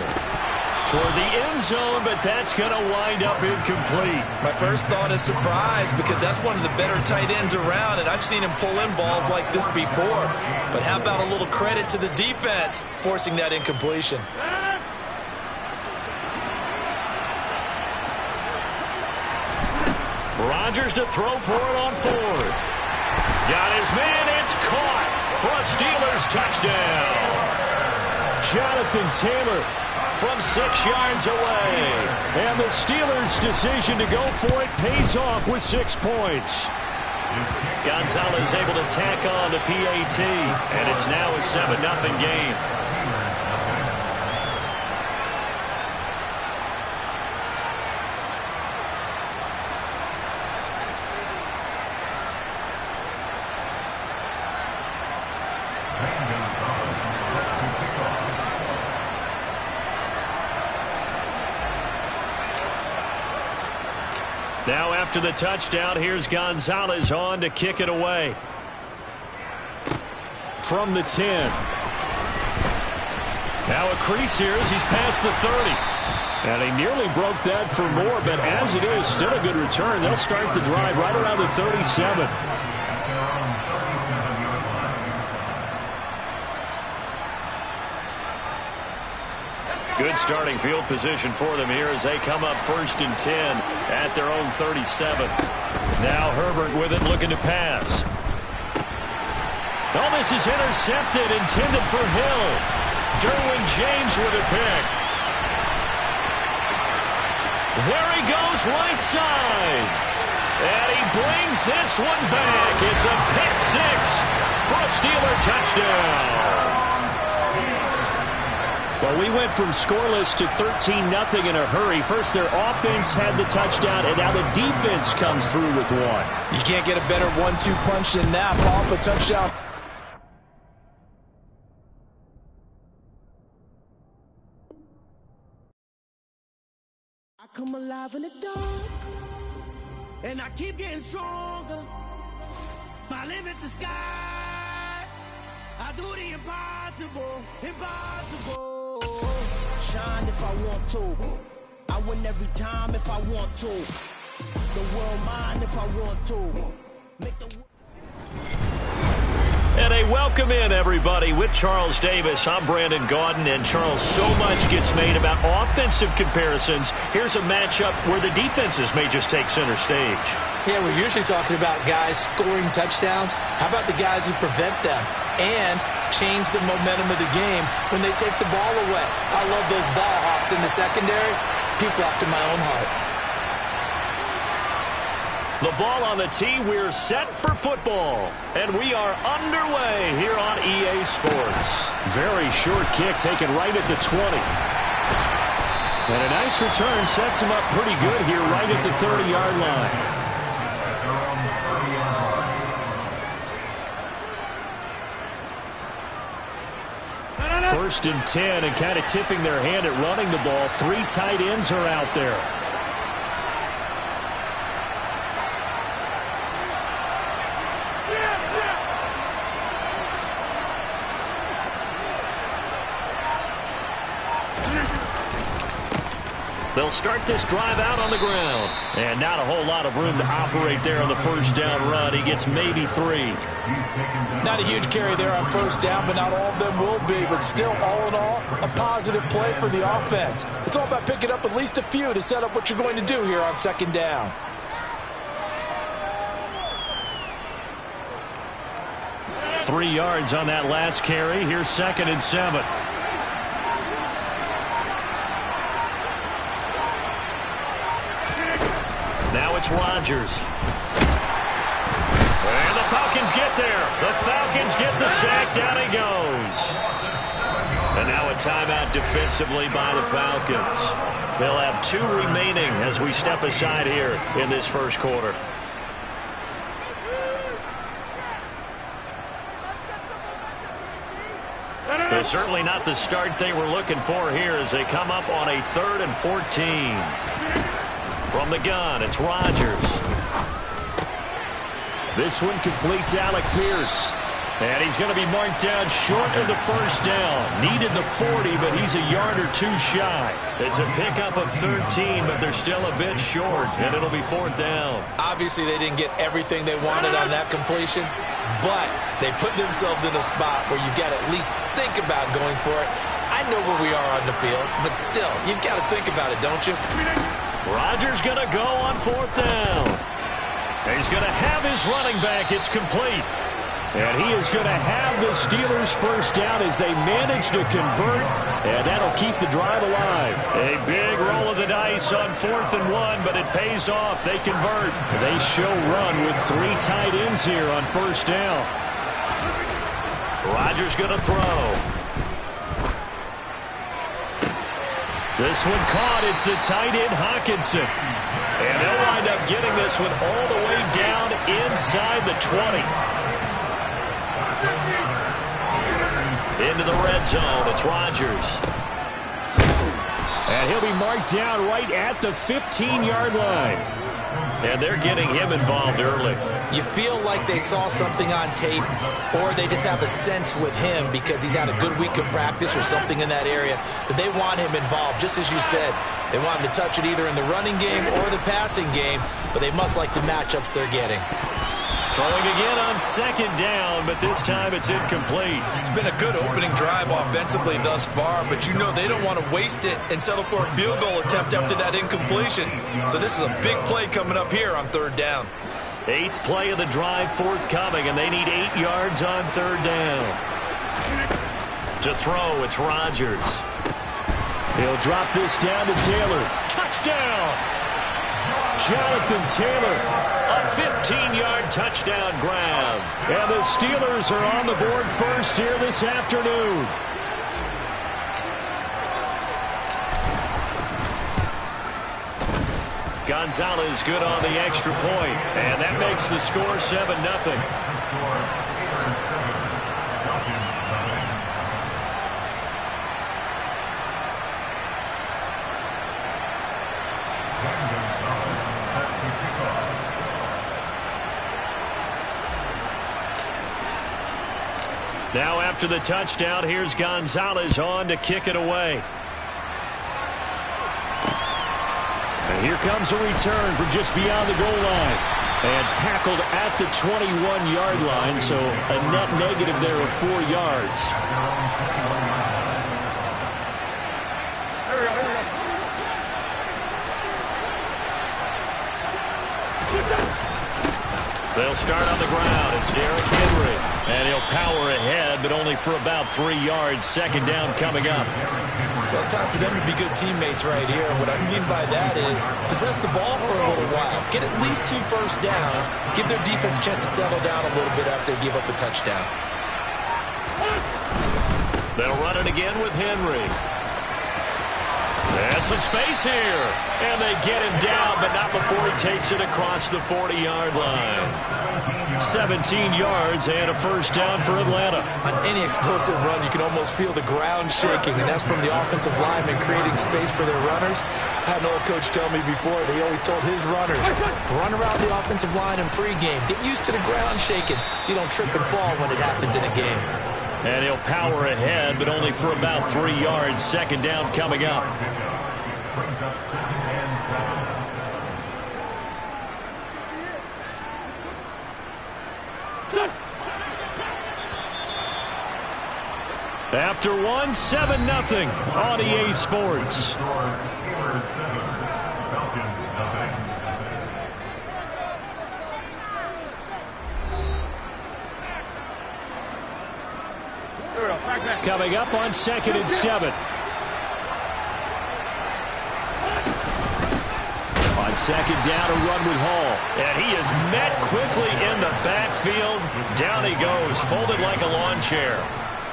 Toward the end zone, but that's going to wind up incomplete. My first thought is surprise, because that's one of the better tight ends around, and I've seen him pull in balls like this before. But how about a little credit to the defense forcing that incompletion? Rodgers to throw for it on 4th. Got his man, it's caught for a Steelers touchdown. Jonathan Taylor from 6 yards away. And the Steelers' decision to go for it pays off with 6 points. Gonzalez able to tack on the PAT, and it's now a 7-0 game. Now after the touchdown, here's Gonzalez on to kick it away. From the 10. Now a crease here as he's past the 30. And he nearly broke that for more, but as it is, still a good return. They'll start the drive right around the 37. Good starting field position for them here as they come up 1st and 10 at their own 37. Now Herbert with it, looking to pass. Oh, this is intercepted, intended for Hill. Derwin James with a pick. There he goes, right side. And he brings this one back. It's a pick six for a Steeler touchdown. Well, we went from scoreless to 13-0 in a hurry. First, their offense had the touchdown, and now the defense comes through with one. You can't get a better 1-2 punch than that. Ball up a touchdown. I come alive in the dark, and I keep getting stronger. My limit's the sky. I do the impossible, impossible. Shine if I want to. I win every time if I want to. The world mine if I want to. Make the And a welcome in, everybody, with Charles Davis. I'm Brandon Gaudin, and Charles, so much gets made about offensive comparisons. Here's a matchup where the defenses may just take center stage. Yeah, we're usually talking about guys scoring touchdowns. How about the guys who prevent them and change the momentum of the game when they take the ball away? I love those ball hawks in the secondary. People after my own heart. The ball on the tee, we're set for football. And we are underway here on EA Sports. Very short kick taken right at the 20. And a nice return sets him up pretty good here right at the 30-yard line. First and 10, and kind of tipping their hand at running the ball. 3 tight ends are out there. They'll start this drive out on the ground. And not a whole lot of room to operate there on the first down run. He gets maybe 3. Not a huge carry there on first down, but not all of them will be. But still, all in all, a positive play for the offense. It's all about picking up at least a few to set up what you're going to do here on second down. Three yards on that last carry. Here's 2nd and 7. Now it's Rodgers. And the Falcons get there. The Falcons get the sack. Down he goes. And now a timeout defensively by the Falcons. They'll have 2 remaining as we step aside here in this first quarter. But certainly not the start they were looking for here as they come up on a 3rd and 14. From the gun, it's Rodgers. This one complete to Alec Pierce. And he's going to be marked down short of the first down. Needed the 40, but he's a yard or 2 shy. It's a pickup of 13, but they're still a bit short, and it'll be 4th down. Obviously, they didn't get everything they wanted on that completion, but they put themselves in a spot where you got to at least think about going for it. I know where we are on the field, but still, you've got to think about it, don't you? Rodgers going to go on 4th down. He's going to have his running back. It's complete. And he is going to have the Steelers first down as they manage to convert, and that'll keep the drive alive. A big roll of the dice on 4th and 1, but it pays off. They convert. They show run with 3 tight ends here on first down. Rodgers going to throw. This one caught. It's the tight end, Hawkinson. And they'll wind up getting this one all the way down inside the 20. Into the red zone, it's Rodgers. And he'll be marked down right at the 15-yard line. And they're getting him involved early. You feel like they saw something on tape, or they just have a sense with him because he's had a good week of practice or something in that area that they want him involved. Just as you said, they want him to touch it either in the running game or the passing game, but they must like the matchups they're getting. Throwing again on second down, but this time it's incomplete. It's been a good opening drive offensively thus far, but you know they don't want to waste it and settle for a field goal attempt after that incompletion. So this is a big play coming up here on third down. 8th play of the drive forthcoming, and they need 8 yards on third down. To throw, it's Rodgers. He'll drop this down to Taylor. Touchdown! Jonathan Taylor, a 15-yard touchdown grab. And the Steelers are on the board first here this afternoon. Gonzalez good on the extra point, and that makes the score 7-0. Now after the touchdown, here's Gonzalez on to kick it away. And here comes a return from just beyond the goal line. And tackled at the 21-yard line, so a net negative there of 4 yards. They'll start on the ground. It's Derrick Henry. And he'll power ahead, but only for about 3 yards. Second down coming up. Well, it's time for them to be good teammates right here. What I mean by that is possess the ball for a little while. Get at least 2 first downs. Give their defense a chance to settle down a little bit after they give up a touchdown. They'll run it again with Henry. And some space here. And they get him down, but not before he takes it across the 40-yard line. 17 yards and a first down for Atlanta. On any explosive run, you can almost feel the ground shaking, and that's from the offensive linemen creating space for their runners. I had an old coach tell me before, he always told his runners, run around the offensive line in pregame. Get used to the ground shaking so you don't trip and fall when it happens in a game. And he'll power ahead, but only for about 3 yards. Second down coming up. After one, 7-0 on EA Sports. Coming up on 2nd and 7. On second down, a run with Hall. And he is met quickly in the backfield. Down he goes, folded like a lawn chair.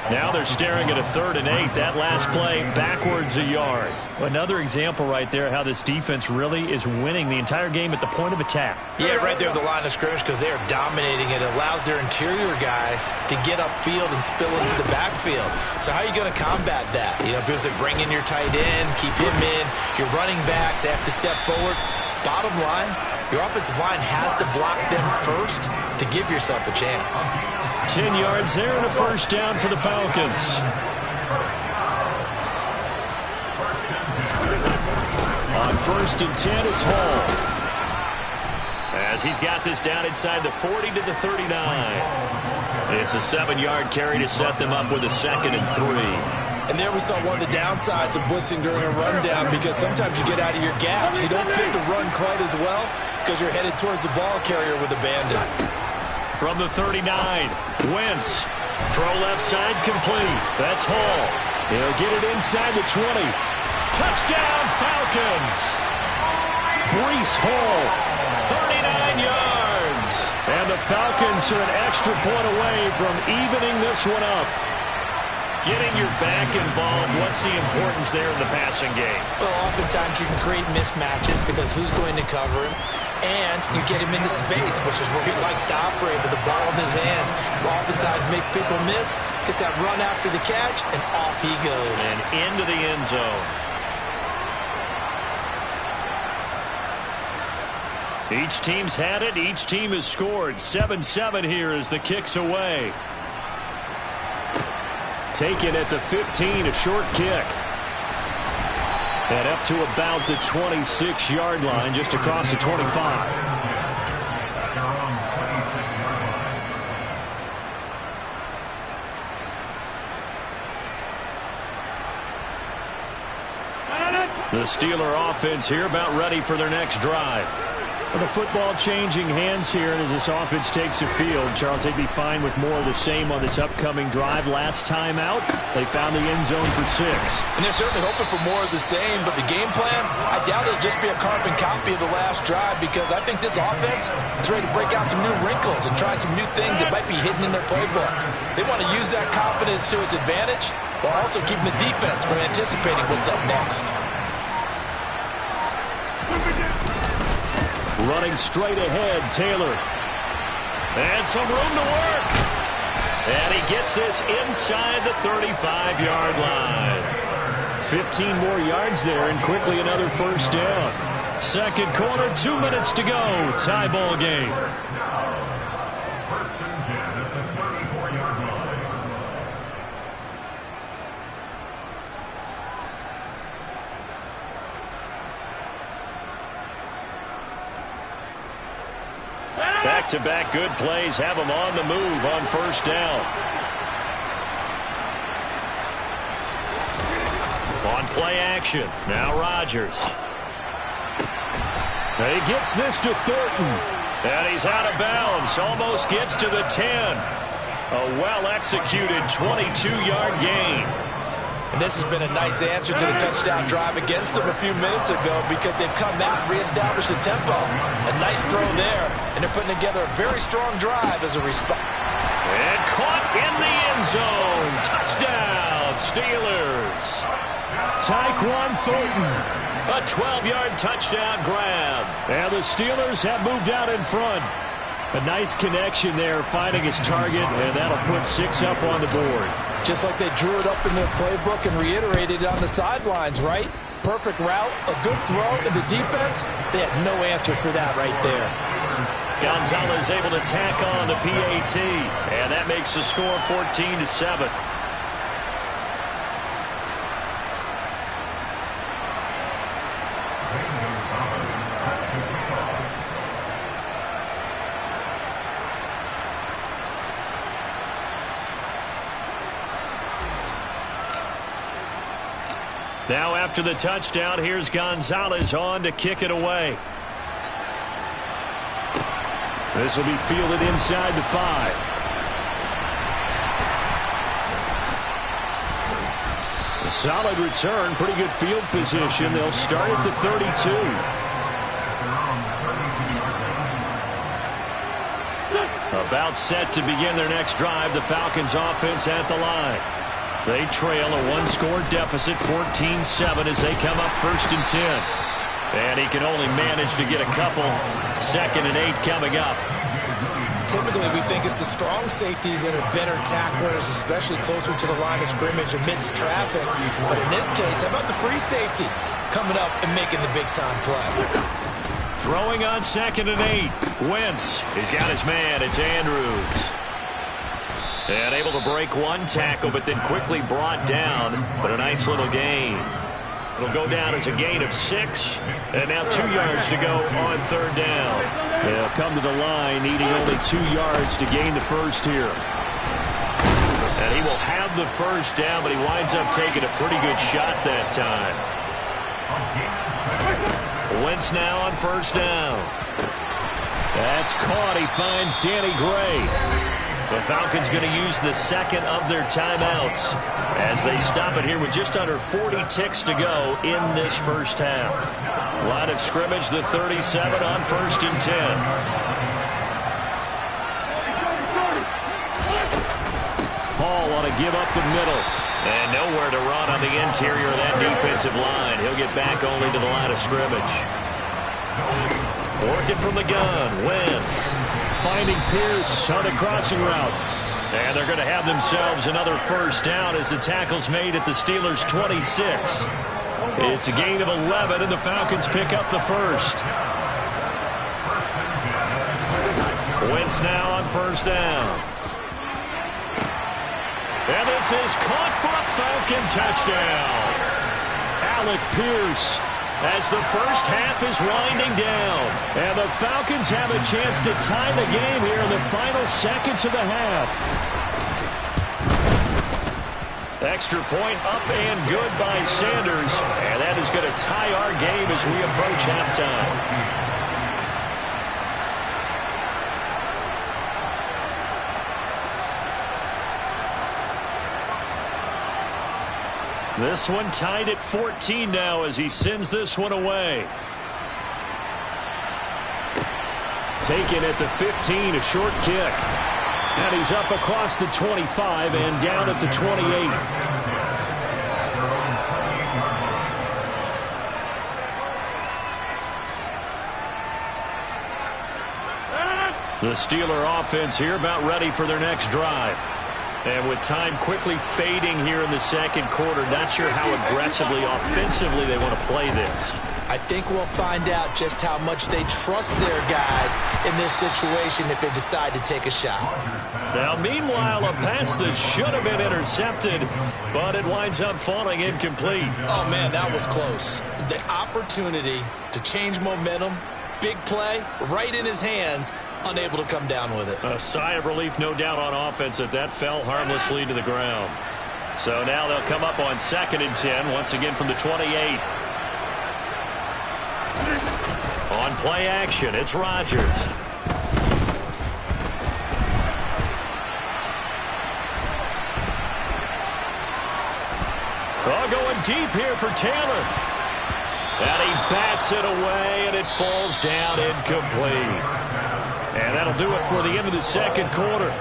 Now they're staring at a 3rd and 8. That last play, backwards a yard. Another example right there how this defense really is winning the entire game at the point of attack. Yeah, right there at the line of scrimmage because they are dominating it. It allows their interior guys to get upfield and spill into the backfield. So how are you going to combat that? You know, because they bring in your tight end, keep him in. Your running backs, they have to step forward. Bottom line, your offensive line has to block them first to give yourself a chance. 10 yards there and a first down for the Falcons. On 1st and 10, it's Hall. As he's got this down inside the 40 to the 39. It's a 7-yard carry to set them up with a 2nd and 3. And there we saw one of the downsides of blitzing during a rundown because sometimes you get out of your gaps. You don't fit the run quite as well because you're headed towards the ball carrier with a bandit. From the 39, Wentz. Throw left side complete. That's Hall. He'll get it inside the 20. Touchdown, Falcons. Breece Hall, 39 yards. And the Falcons are an extra point away from evening this one up. Getting your back involved, what's the importance there in the passing game? Well, oftentimes you can create mismatches because who's going to cover him? And you get him into space, which is where he likes to operate with the ball in his hands. Oftentimes makes people miss, gets that run after the catch, and off he goes. And into the end zone. Each team's had it. Each team has scored. 7-7 here as the kick's away. Taken at the 15, a short kick. And up to about the 26-yard line, just across the 25. The Steeler offense here about ready for their next drive. Well, the football changing hands here, and as this offense takes the field, Charles, they'd be fine with more of the same on this upcoming drive. Last time out, they found the end zone for 6. And they're certainly hoping for more of the same, but the game plan, I doubt it'll just be a carbon copy of the last drive, because I think this offense is ready to break out some new wrinkles and try some new things that might be hidden in their playbook. They want to use that confidence to its advantage, while also keeping the defense from anticipating what's up next. Running straight ahead, Taylor. And some room to work. And he gets this inside the 35-yard line. 15 more yards there, and quickly another first down. Second quarter, 2 minutes to go. Tie ball game. Back-to-back good plays have them on the move on first down. On play action, now Rodgers. He gets this to Thornton. And he's out of bounds, almost gets to the 10. A well-executed 22-yard gain. And this has been a nice answer to the touchdown drive against them a few minutes ago, because they've come out and reestablished the tempo. A nice throw there, and they're putting together a very strong drive as a response. And caught in the end zone. Touchdown, Steelers. Tyquan Thornton. A 12-yard touchdown grab. And the Steelers have moved out in front. A nice connection there, finding his target, and that'll put 6 up on the board. Just like they drew it up in their playbook and reiterated it on the sidelines, right? Perfect route, a good throw, and the defense, they had no answer for that right there. Gonzalez able to tack on the PAT, and that makes the score 14-7. Now after the touchdown, here's Gonzalez on to kick it away. This will be fielded inside the 5. A solid return, pretty good field position. They'll start at the 32. About set to begin their next drive. The Falcons offense at the line. They trail a 1-score deficit, 14-7, as they come up 1st and 10. And he can only manage to get a couple. 2nd and 8 coming up. Typically, we think it's the strong safeties that are better tacklers, especially closer to the line of scrimmage amidst traffic. But in this case, how about the free safety coming up and making the big-time play? Throwing on 2nd and 8. Wentz. He's got his man. It's Andrews. And able to break one tackle, but then quickly brought down. But a nice little gain. It'll go down as a gain of 6. And now 2 yards to go on 3rd down. They'll come to the line, needing only 2 yards to gain the first here. And he will have the first down, but he winds up taking a pretty good shot that time. Wentz now on 1st down. That's caught. He finds Danny Gray. The Falcons going to use the 2nd of their timeouts as they stop it here with just under 40 ticks to go in this first half. Line of scrimmage, the 37 on 1st and 10. Hall on to give up the middle. And nowhere to run on the interior of that defensive line. He'll get back only to the line of scrimmage. Working from the gun, Wentz. Finding Pierce on a crossing route. And they're going to have themselves another first down as the tackle's made at the Steelers' 26. It's a gain of 11, and the Falcons pick up the first. Wentz now on first down. And this is caught for a Falcon touchdown. Alec Pierce as the first half is winding down. And the Falcons have a chance to tie the game here in the final seconds of the half. Extra point up and good by Sanders. And that is going to tie our game as we approach halftime. This one tied at 14 now as he sends this one away. Taken at the 15, a short kick. And he's up across the 25 and down at the 28. The Steeler offense here about ready for their next drive. And with time quickly fading here in the second quarter, not sure how aggressively, offensively they want to play this. I think we'll find out just how much they trust their guys in this situation if they decide to take a shot. Now, meanwhile, a pass that should have been intercepted, but it winds up falling incomplete. Oh, man, that was close. The opportunity to change momentum, big play, right in his hands, unable to come down with it. A sigh of relief, no doubt, on offense that fell harmlessly to the ground. So now they'll come up on 2nd and 10, once again from the 28. On play action, it's Rodgers. Oh, going deep here for Taylor. And he bats it away, and it falls down incomplete. And that'll do it for the end of the second quarter.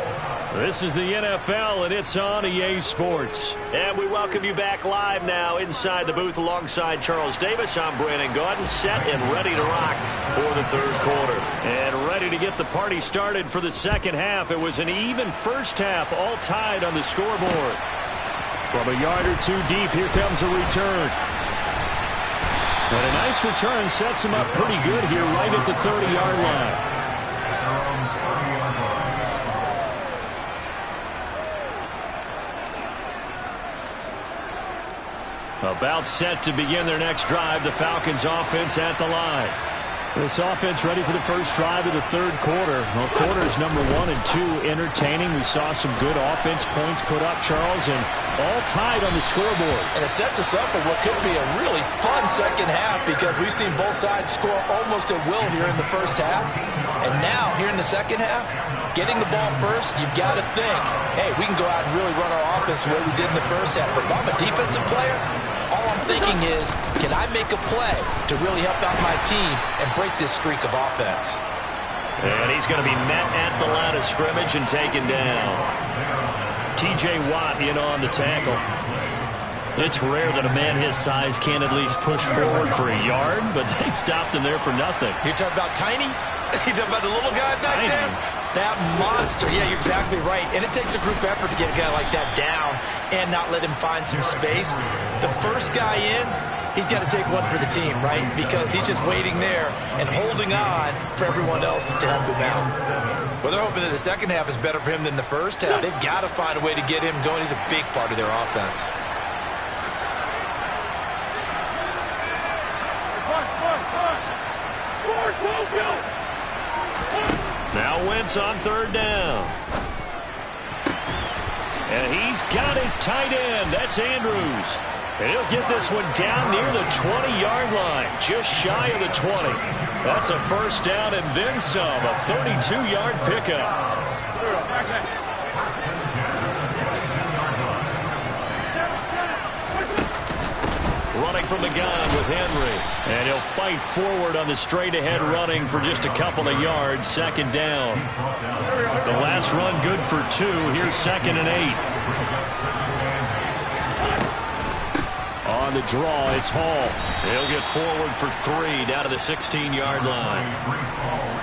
This is the NFL, and it's on EA Sports. And we welcome you back live now inside the booth alongside Charles Davis. I'm Brandon Gaudin, set and ready to rock for the third quarter. And ready to get the party started for the second half. It was an even first half, all tied on the scoreboard. From a yard or two deep, here comes a return. And a nice return sets him up pretty good here right at the 30-yard line. About set to begin their next drive. The Falcons offense at the line. This offense ready for the first drive of the third quarter. Well, quarters number 1 and 2 entertaining. We saw some good offense points put up, Charles, and all tied on the scoreboard. And it sets us up for what could be a really fun second half because we've seen both sides score almost at will here in the first half. And now, here in the second half, getting the ball first, you've got to think, hey, we can go out and really run our offense the way we did in the first half. But if I'm a defensive player, all I'm thinking is, can I make a play to really help out my team and break this streak of offense? And he's going to be met at the line of scrimmage and taken down. T.J. Watt in on the tackle. It's rare that a man his size can at least push forward for a yard, but they stopped him there for nothing. You're talking about tiny? You're talking about the little guy back there? That monster. Yeah, you're exactly right. And it takes a group effort to get a guy like that down and not let him find some space. The first guy in, he's got to take one for the team, right? Because he's just waiting there and holding on for everyone else to help him out. Well, they're hoping that the second half is better for him than the first half. They've got to find a way to get him going. He's a big part of their offense. Now Wentz on third down. And he's got his tight end. That's Andrews. And he'll get this one down near the 20-yard line, just shy of the 20. That's a first down and then some, a 32-yard pickup. Running from the gun with Henry. And he'll fight forward on the straight-ahead running for just a couple of yards. Second down. The last run good for 2. Here's 2nd and 8. On the draw, it's Hall. He'll get forward for 3 down to the 16-yard line.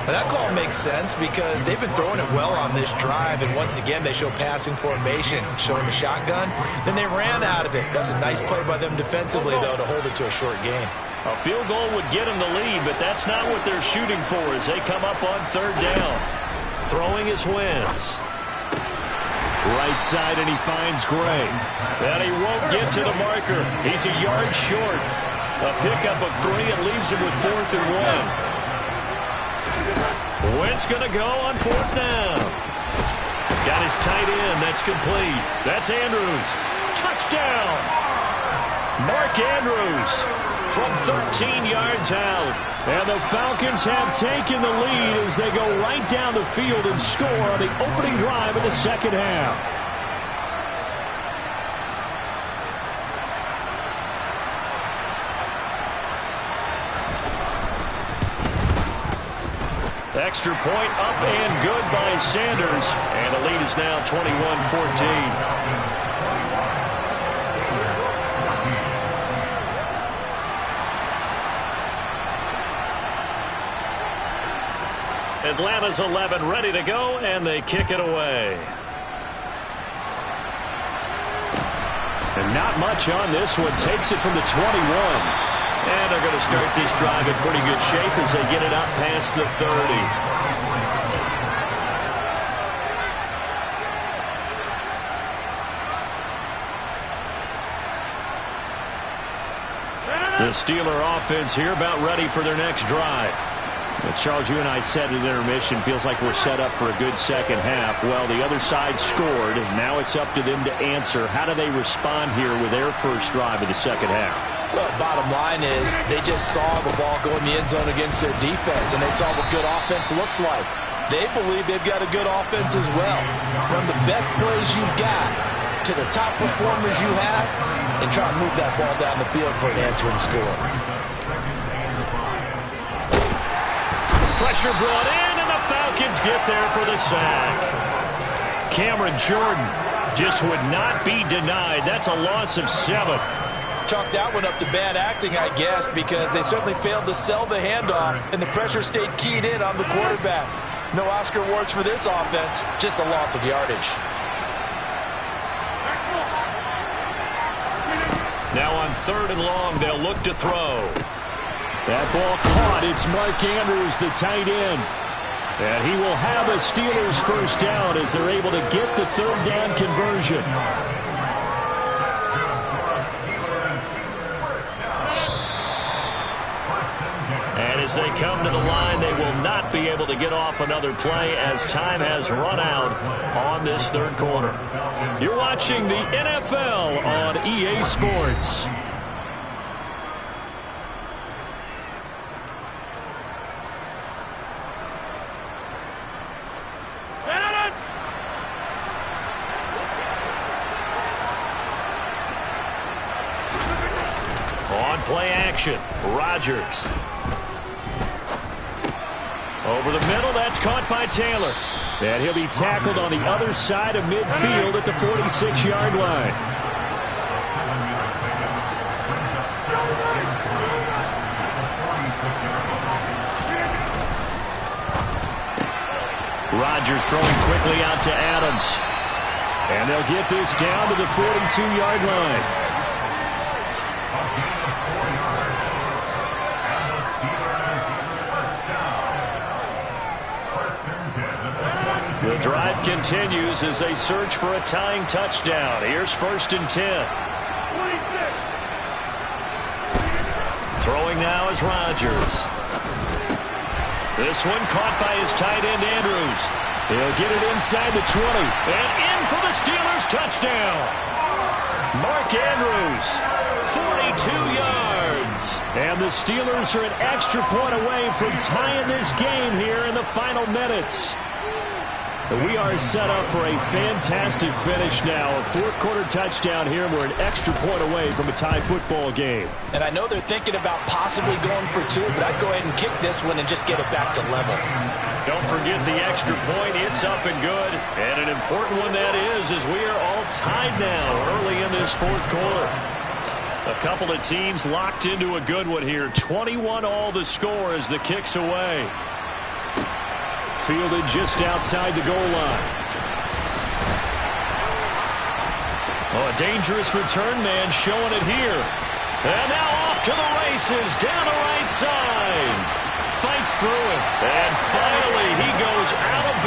Well, that call makes sense because they've been throwing it well on this drive, and once again they show passing formation, showing the shotgun. Then they ran out of it. That's a nice play by them defensively, though, to hold it to a short game. A field goal would get them the lead, but that's not what they're shooting for as they come up on third down. Throwing is Wentz. Right side, and he finds Gray. And he won't get to the marker. He's a yard short. A pickup of 3 and leaves him with 4th and 1. Wentz going to go on 4th down. Got his tight end. That's complete. That's Andrews. Touchdown. Mark Andrews from 13 yards out. And the Falcons have taken the lead as they go right down the field and score on the opening drive of the second half. Extra point up and good by Sanders. And the lead is now 21-14. Atlanta's 11 ready to go, and they kick it away. And not much on this one. Takes it from the 21. And they're going to start this drive in pretty good shape as they get it out past the 30. The Steeler offense here about ready for their next drive. Well, Charles, you and I said at intermission, feels like we're set up for a good second half. Well, the other side scored. Now it's up to them to answer. How do they respond here with their first drive of the second half? Well, bottom line is they just saw the ball go in the end zone against their defense, and they saw what good offense looks like. They believe they've got a good offense as well. Run the best plays you've got to the top performers you have and try to move that ball down the field for an answering score. Pressure brought in, and the Falcons get there for the sack. Cameron Jordan just would not be denied. That's a loss of 7. Chalk that one up to bad acting, I guess, because they certainly failed to sell the handoff, and the pressure stayed keyed in on the quarterback. No Oscar awards for this offense, just a loss of yardage. Now on 3rd and long, they'll look to throw. That ball caught. It's Mark Andrews, the tight end. And he will have a Steelers first down as they're able to get the 3rd down conversion. And as they come to the line, they will not be able to get off another play as time has run out on this 3rd quarter. You're watching the NFL on EA Sports. On play action, Rodgers. Over the middle, that's caught by Taylor. And he'll be tackled on the other side of midfield at the 46-yard line. Rodgers throwing quickly out to Adams. And they'll get this down to the 42-yard line. The drive continues as they search for a tying touchdown. Here's 1st and 10. Throwing now is Rodgers. This one caught by his tight end, Andrews. He'll get it inside the 20. And in for the Steelers touchdown. Mark Andrews, 42 yards. And the Steelers are an extra point away from tying this game here in the final minutes. We are set up for a fantastic finish now. A 4th quarter touchdown here, and we're an extra point away from a tie football game. And I know they're thinking about possibly going for 2, but I'd go ahead and kick this one and just get it back to level. Don't forget the extra point. It's up and good. And an important one that is, as we are all tied now early in this 4th quarter. A couple of teams locked into a good one here. 21 all the score as the kick's away. Fielded just outside the goal line. Oh, a dangerous return man showing it here. And now off to the races down the right side. Fights through it. And finally he goes out of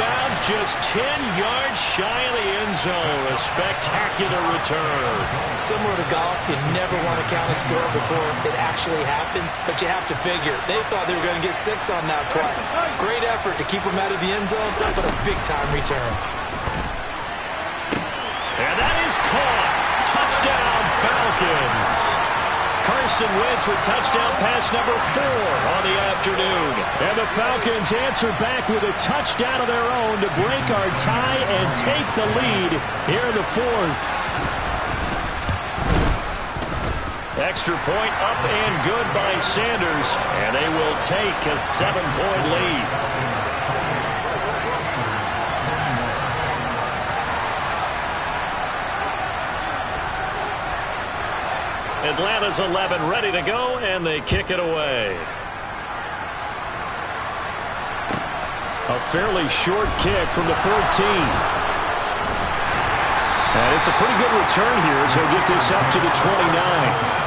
just 10 yards shy of the end zone. A spectacular return. Similar to golf, you never want to count a score before it actually happens, but you have to figure. They thought they were going to get 6 on that play. Great effort to keep them out of the end zone, but a big-time return. And that is caught. Touchdown, Falcons. Carson Wentz with touchdown pass number 4 on the afternoon. And the Falcons answer back with a touchdown of their own to break our tie and take the lead here in the 4th. Extra point up and good by Sanders, and they will take a 7-point lead. Atlanta's 11 ready to go, and they kick it away. A fairly short kick from the 14. And it's a pretty good return here as he'll get this up to the 29.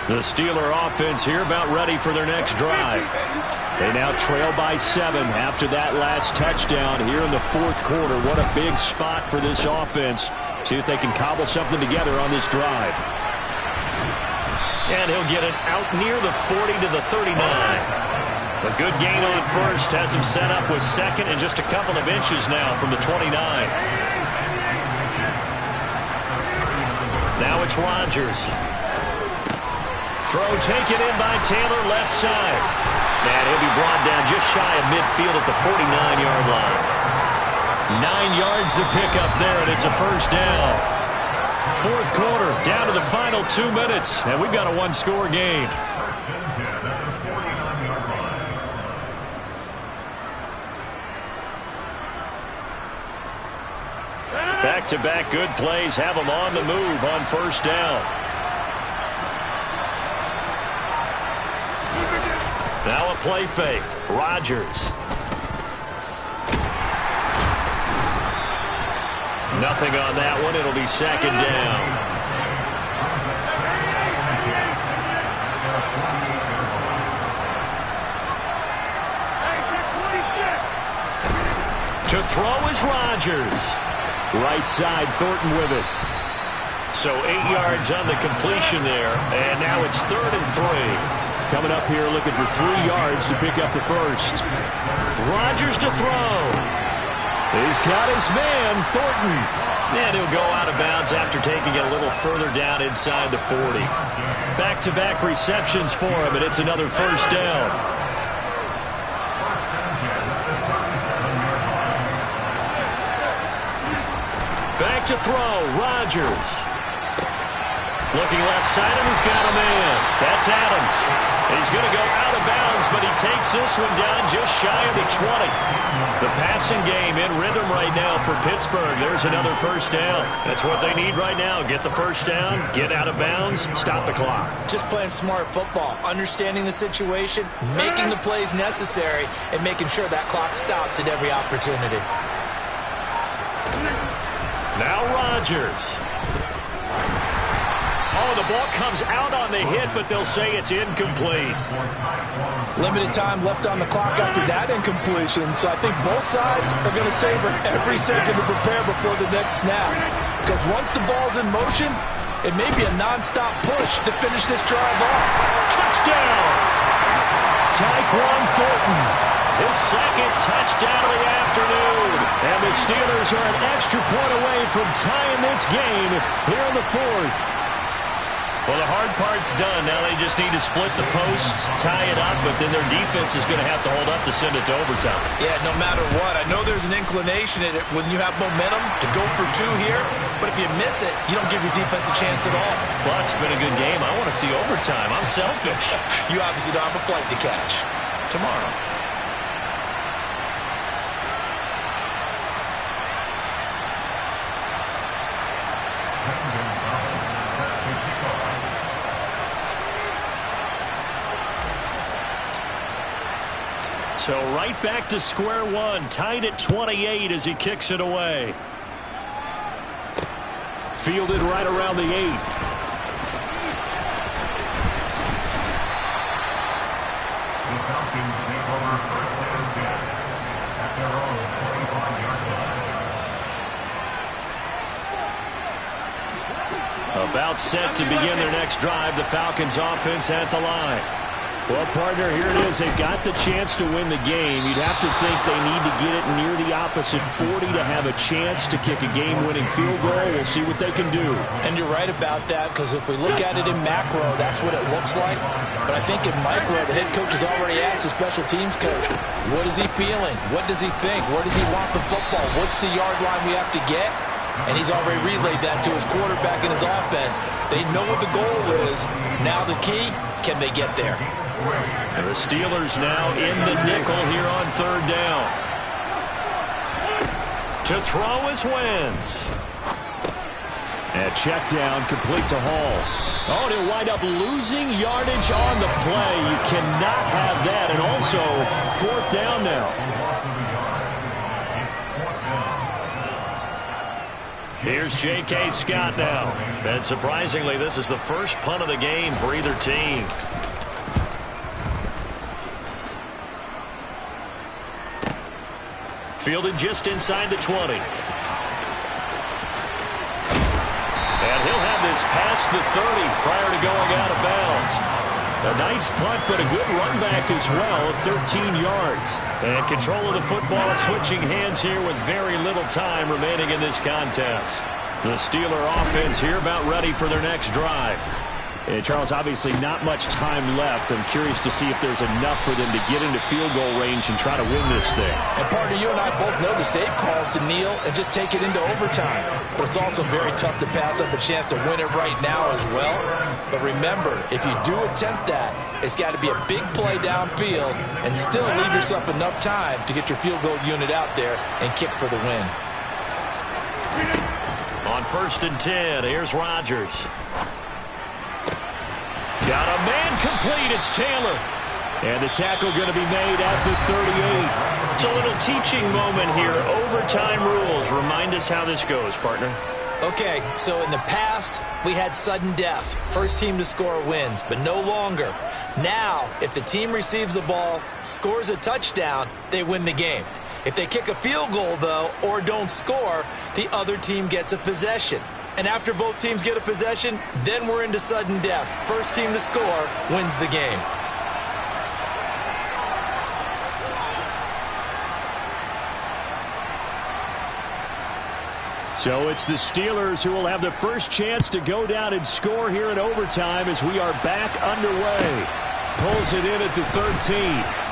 The Steeler offense here about ready for their next drive. They now trail by 7 after that last touchdown here in the 4th quarter. What a big spot for this offense. See if they can cobble something together on this drive. And he'll get it out near the 40 to the 39. A good gain on first has him set up with second and just a couple of inches now from the 29. Now it's Rodgers. Throw taken in by Taylor, left side. And he'll be brought down just shy of midfield at the 49-yard line. 9 yards to pick up there, and it's a first down. 4th quarter, down to the final 2 minutes, and we've got a 1-score game. Back-to-back good plays have them on the move on first down. Now a play fake. Rodgers. Nothing on that one. It'll be second down. To throw is Rodgers. Right side, Thornton with it. So 8 yards on the completion there. And now it's 3rd and 3. Coming up here looking for 3 yards to pick up the first. Rodgers to throw. He's got his man, Thornton. And he'll go out of bounds after taking it a little further down inside the 40. Back-to-back receptions for him, and it's another first down. Back to throw, Rodgers. Looking left side, and he's got a man. That's Adams. He's going to go out of bounds, but he takes this one down just shy of the 20. The passing game in rhythm right now for Pittsburgh. There's another first down. That's what they need right now. Get the first down, get out of bounds, stop the clock. Just playing smart football, understanding the situation, making the plays necessary, and making sure that clock stops at every opportunity. Now Rodgers. Oh, the ball comes out on the hit, but they'll say it's incomplete. Limited time left on the clock after that incompletion, so I think both sides are going to savor every second to prepare before the next snap. Because once the ball's in motion, it may be a nonstop push to finish this drive off. Touchdown! Tyquan Thornton, his second touchdown of the afternoon. And the Steelers are an extra point away from tying this game here in the 4th. Well, the hard part's done. Now they just need to split the posts, tie it up, but then their defense is going to have to hold up to send it to overtime. Yeah, no matter what. I know there's an inclination in it when you have momentum to go for 2 here, but if you miss it, you don't give your defense a chance at all. Plus, it's been a good game. I want to see overtime. I'm selfish. You obviously don't have a flight to catch. Tomorrow. So right back to square one, tied at 28 as he kicks it away. Fielded right around the 8. set to begin their next drive. The Falcons offense at the line. Well, partner, here it is. They've got the chance to win the game. You'd have to think they need to get it near the opposite 40 to have a chance to kick a game-winning field goal. We'll see what they can do. And you're right about that, because if we look at it in macro, that's what it looks like. But I think in micro, the head coach has already asked the special teams coach, what is he feeling? What does he think? Where does he want the football? What's the yard line we have to get? And he's already relayed that to his quarterback and his offense. They know what the goal is. Now the key, can they get there? And the Steelers now in the nickel here on third down. To throw is Wentz. And check down, complete to Hall. Oh, and he'll wind up losing yardage on the play. You cannot have that. And also, fourth down now. Here's J.K. Scott now. And surprisingly, this is the first punt of the game for either team. Fielded just inside the 20. And he'll have this past the 30 prior to going out of bounds. A nice punt, but a good run back as well, 13 yards. And control of the football switching hands here with very little time remaining in this contest. The Steeler offense here about ready for their next drive. Charles, obviously not much time left. I'm curious to see if there's enough for them to get into field goal range and try to win this thing. And partner, you and I both know the safe calls to kneel and just take it into overtime. But it's also very tough to pass up a chance to win it right now as well. But remember, if you do attempt that, it's got to be a big play downfield and still leave yourself enough time to get your field goal unit out there and kick for the win. On 1st and 10, here's Rodgers. Got a man complete. It's Taylor. And the tackle going to be made at the 38. It's a little teaching moment here. Overtime rules. Remind us how this goes, partner. Okay, so in the past, we had sudden death. First team to score wins, but no longer. Now, if the team receives the ball, scores a touchdown, they win the game. If they kick a field goal, though, or don't score, the other team gets a possession. And after both teams get a possession, then we're into sudden death. First team to score wins the game. So it's the Steelers who will have the first chance to go down and score here in overtime as we are back underway. Pulls it in at the 13.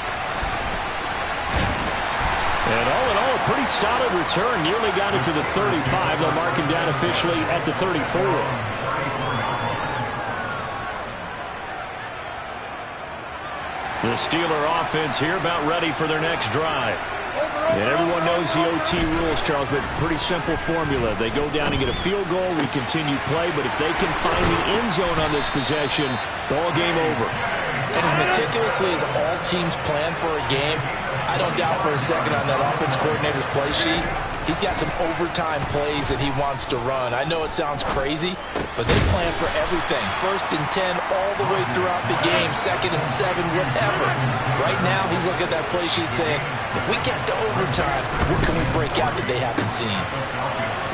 And all in all, a pretty solid return. Nearly got it to the 35. They'll mark him down officially at the 34. The Steeler offense here about ready for their next drive. And everyone knows the OT rules, Charles, but pretty simple formula. They go down and get a field goal, we continue play, but if they can find the end zone on this possession, ball game over. And as meticulously as all teams plan for a game, I don't doubt for a second on that offense coordinator's play sheet, he's got some overtime plays that he wants to run. I know it sounds crazy, but they plan for everything. 1st and 10 all the way throughout the game, 2nd and 7, whatever. Right now, he's looking at that play sheet saying, if we get to overtime, what can we break out that they haven't seen?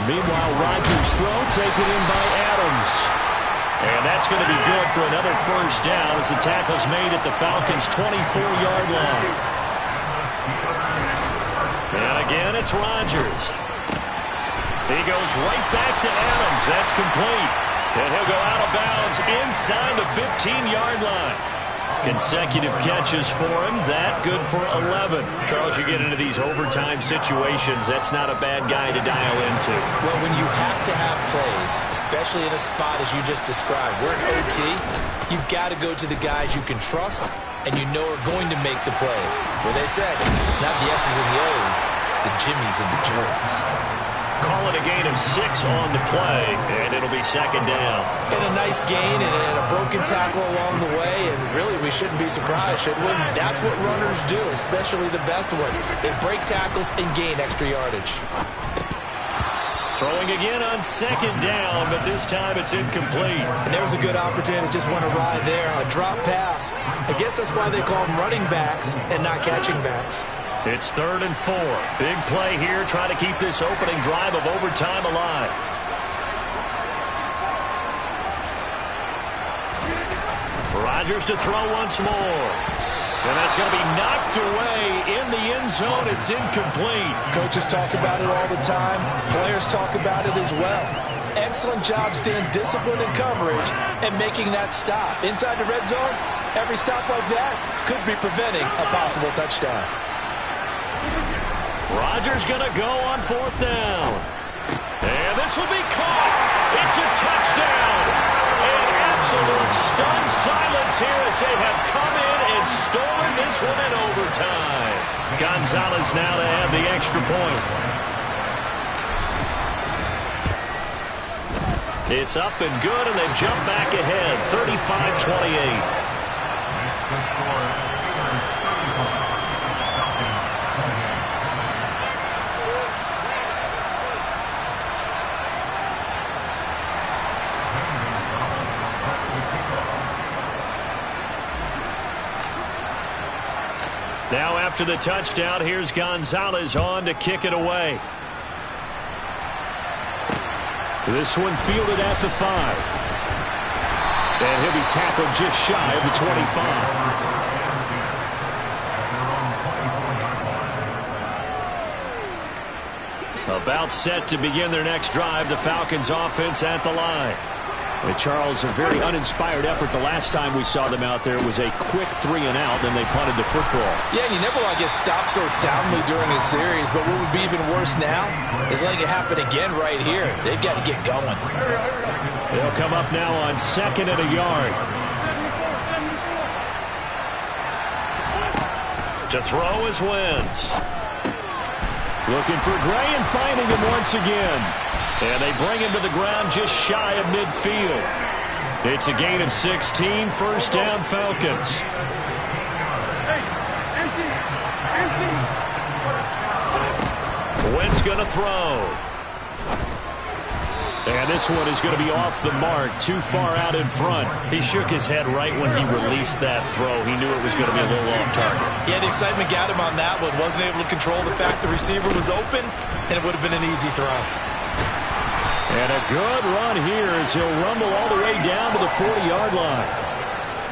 Meanwhile, Rodgers' throw taken in by Adams. And that's going to be good for another first down as the tackle's made at the Falcons' 24-yard line. And again, it's Rodgers. He goes right back to Adams. That's complete. And he'll go out of bounds inside the 15-yard line. Consecutive catches for him. That good for 11. Charles, you get into these overtime situations, that's not a bad guy to dial into. Well, when you have to have plays, especially in a spot as you just described, we're in OT, you've got to go to the guys you can trust and you know are going to make the plays. Well, they said, it's not the X's and the O's, it's the Jimmies and the Joes. Call it a gain of 6 on the play, and it'll be 2nd down. And a nice gain and a broken tackle along the way, and really we shouldn't be surprised, should we? That's what runners do, especially the best ones. They break tackles and gain extra yardage. Throwing again on 2nd down, but this time it's incomplete. And there was a good opportunity, just went awry there. A drop pass. I guess that's why they call them running backs and not catching backs. It's 3rd and 4. Big play here, trying to keep this opening drive of overtime alive. Rodgers to throw once more. And that's going to be knocked away in the end zone. It's incomplete. Coaches talk about it all the time. Players talk about it as well. Excellent job staying disciplined in coverage and making that stop. Inside the red zone, every stop like that could be preventing a possible touchdown. Rodgers going to go on 4th down. And this will be caught. It's a touchdown. An absolute stunned silence here as they have come in and stolen this one in overtime. Gonzalez now to add the extra point. It's up and good, and they've jumped back ahead, 35-28. Now after the touchdown, here's Gonzalez on to kick it away. This one fielded at the 5. And he'll be tackled just shy of the 25. About set to begin their next drive, the Falcons offense at the line. And Charles, a very uninspired effort the last time we saw them out there. It was a quick 3-and-out, then they punted the football. Yeah, and you never want to get stopped so soundly during a series, but what would be even worse now is letting it happen again right here. They've got to get going. They'll come up now on 2nd and a yard. To throw is Wentz. Looking for Gray and finding him once again. And they bring him to the ground just shy of midfield. It's a gain of 16, 1st down Falcons. Wentz going to throw. And this one is going to be off the mark, too far out in front. He shook his head right when he released that throw. He knew it was going to be a little off target. Yeah, the excitement got him on that one. Wasn't able to control the fact the receiver was open, and it would have been an easy throw. And a good run here as he'll rumble all the way down to the 40-yard line.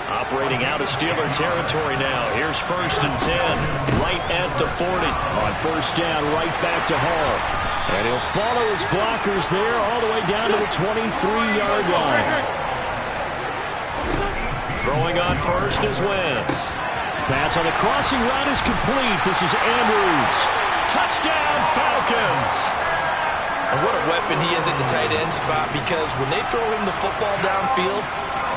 Operating out of Steeler territory now. Here's 1st and 10, right at the 40. On 1st down, right back to Hall. And he'll follow his blockers there all the way down to the 23-yard line. Throwing on 1st is Wentz. Pass on the crossing route is complete. This is Andrews. Touchdown, Falcons. And what a weapon he is at the tight end spot, because when they throw him the football downfield,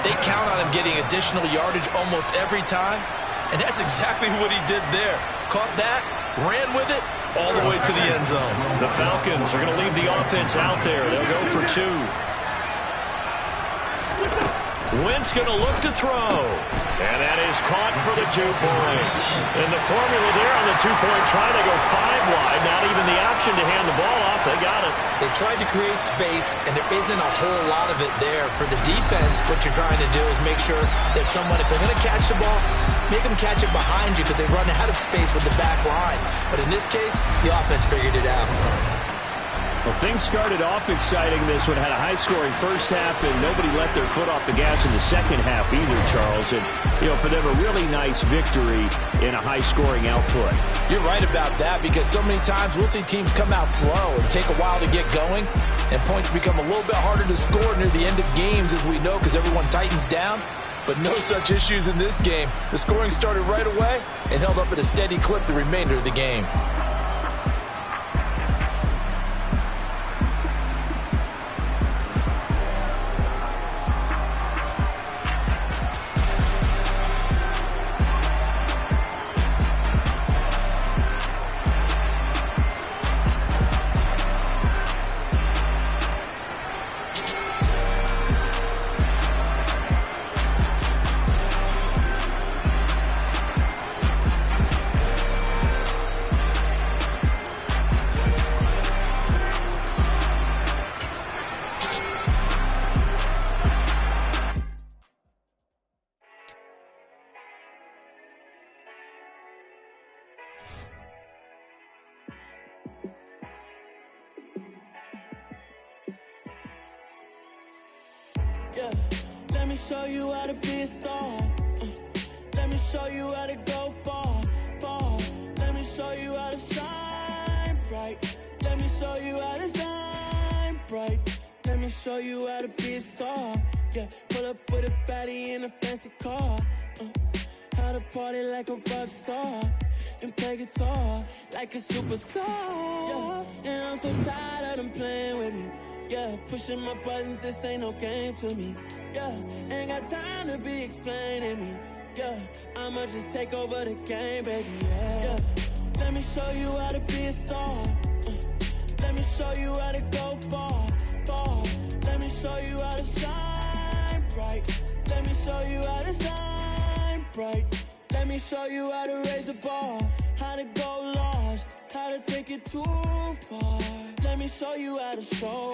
they count on him getting additional yardage almost every time. And that's exactly what he did there. Caught that, ran with it, all the way to the end zone. The Falcons are going to leave the offense out there. They'll go for 2. Wentz going to look to throw. And that is caught for the 2 points. And the formula there on the 2-point try, they go 5 wide. Not even the option to hand the ball off. They got it. They tried to create space, and there isn't a whole lot of it there. For the defense, what you're trying to do is make sure that someone, if they're going to catch the ball, make them catch it behind you because they run out of space with the back line. But in this case, the offense figured it out. Well, things started off exciting. This one had a high-scoring first half, and nobody let their foot off the gas in the second half either, Charles. And, for them, a really nice victory in a high-scoring output. You're right about that, because so many times we'll see teams come out slow and take a while to get going, and points become a little bit harder to score near the end of games, as we know, because everyone tightens down. But no such issues in this game. The scoring started right away and held up at a steady clip the remainder of the game. Let me show you how to be a star. Let me show you how to go far, far. Let me show you how to shine bright. Let me show you how to shine bright. Let me show you how to be a star. Yeah, pull up with a baddie in a fancy car. How to party like a rock star and play guitar like a superstar. Yeah, and I'm so tired of them playing with me. Yeah, pushing my buttons, this ain't no game to me. Yeah, ain't got time to be explaining me. Yeah, I'ma just take over the game, baby. Yeah, let me show you how to be a star. Let me show you how to go far, far. Let me show you how to shine bright. Let me show you how to shine bright. Let me show you how to raise the bar, how to go large, how to take it too far. Let me show you how to show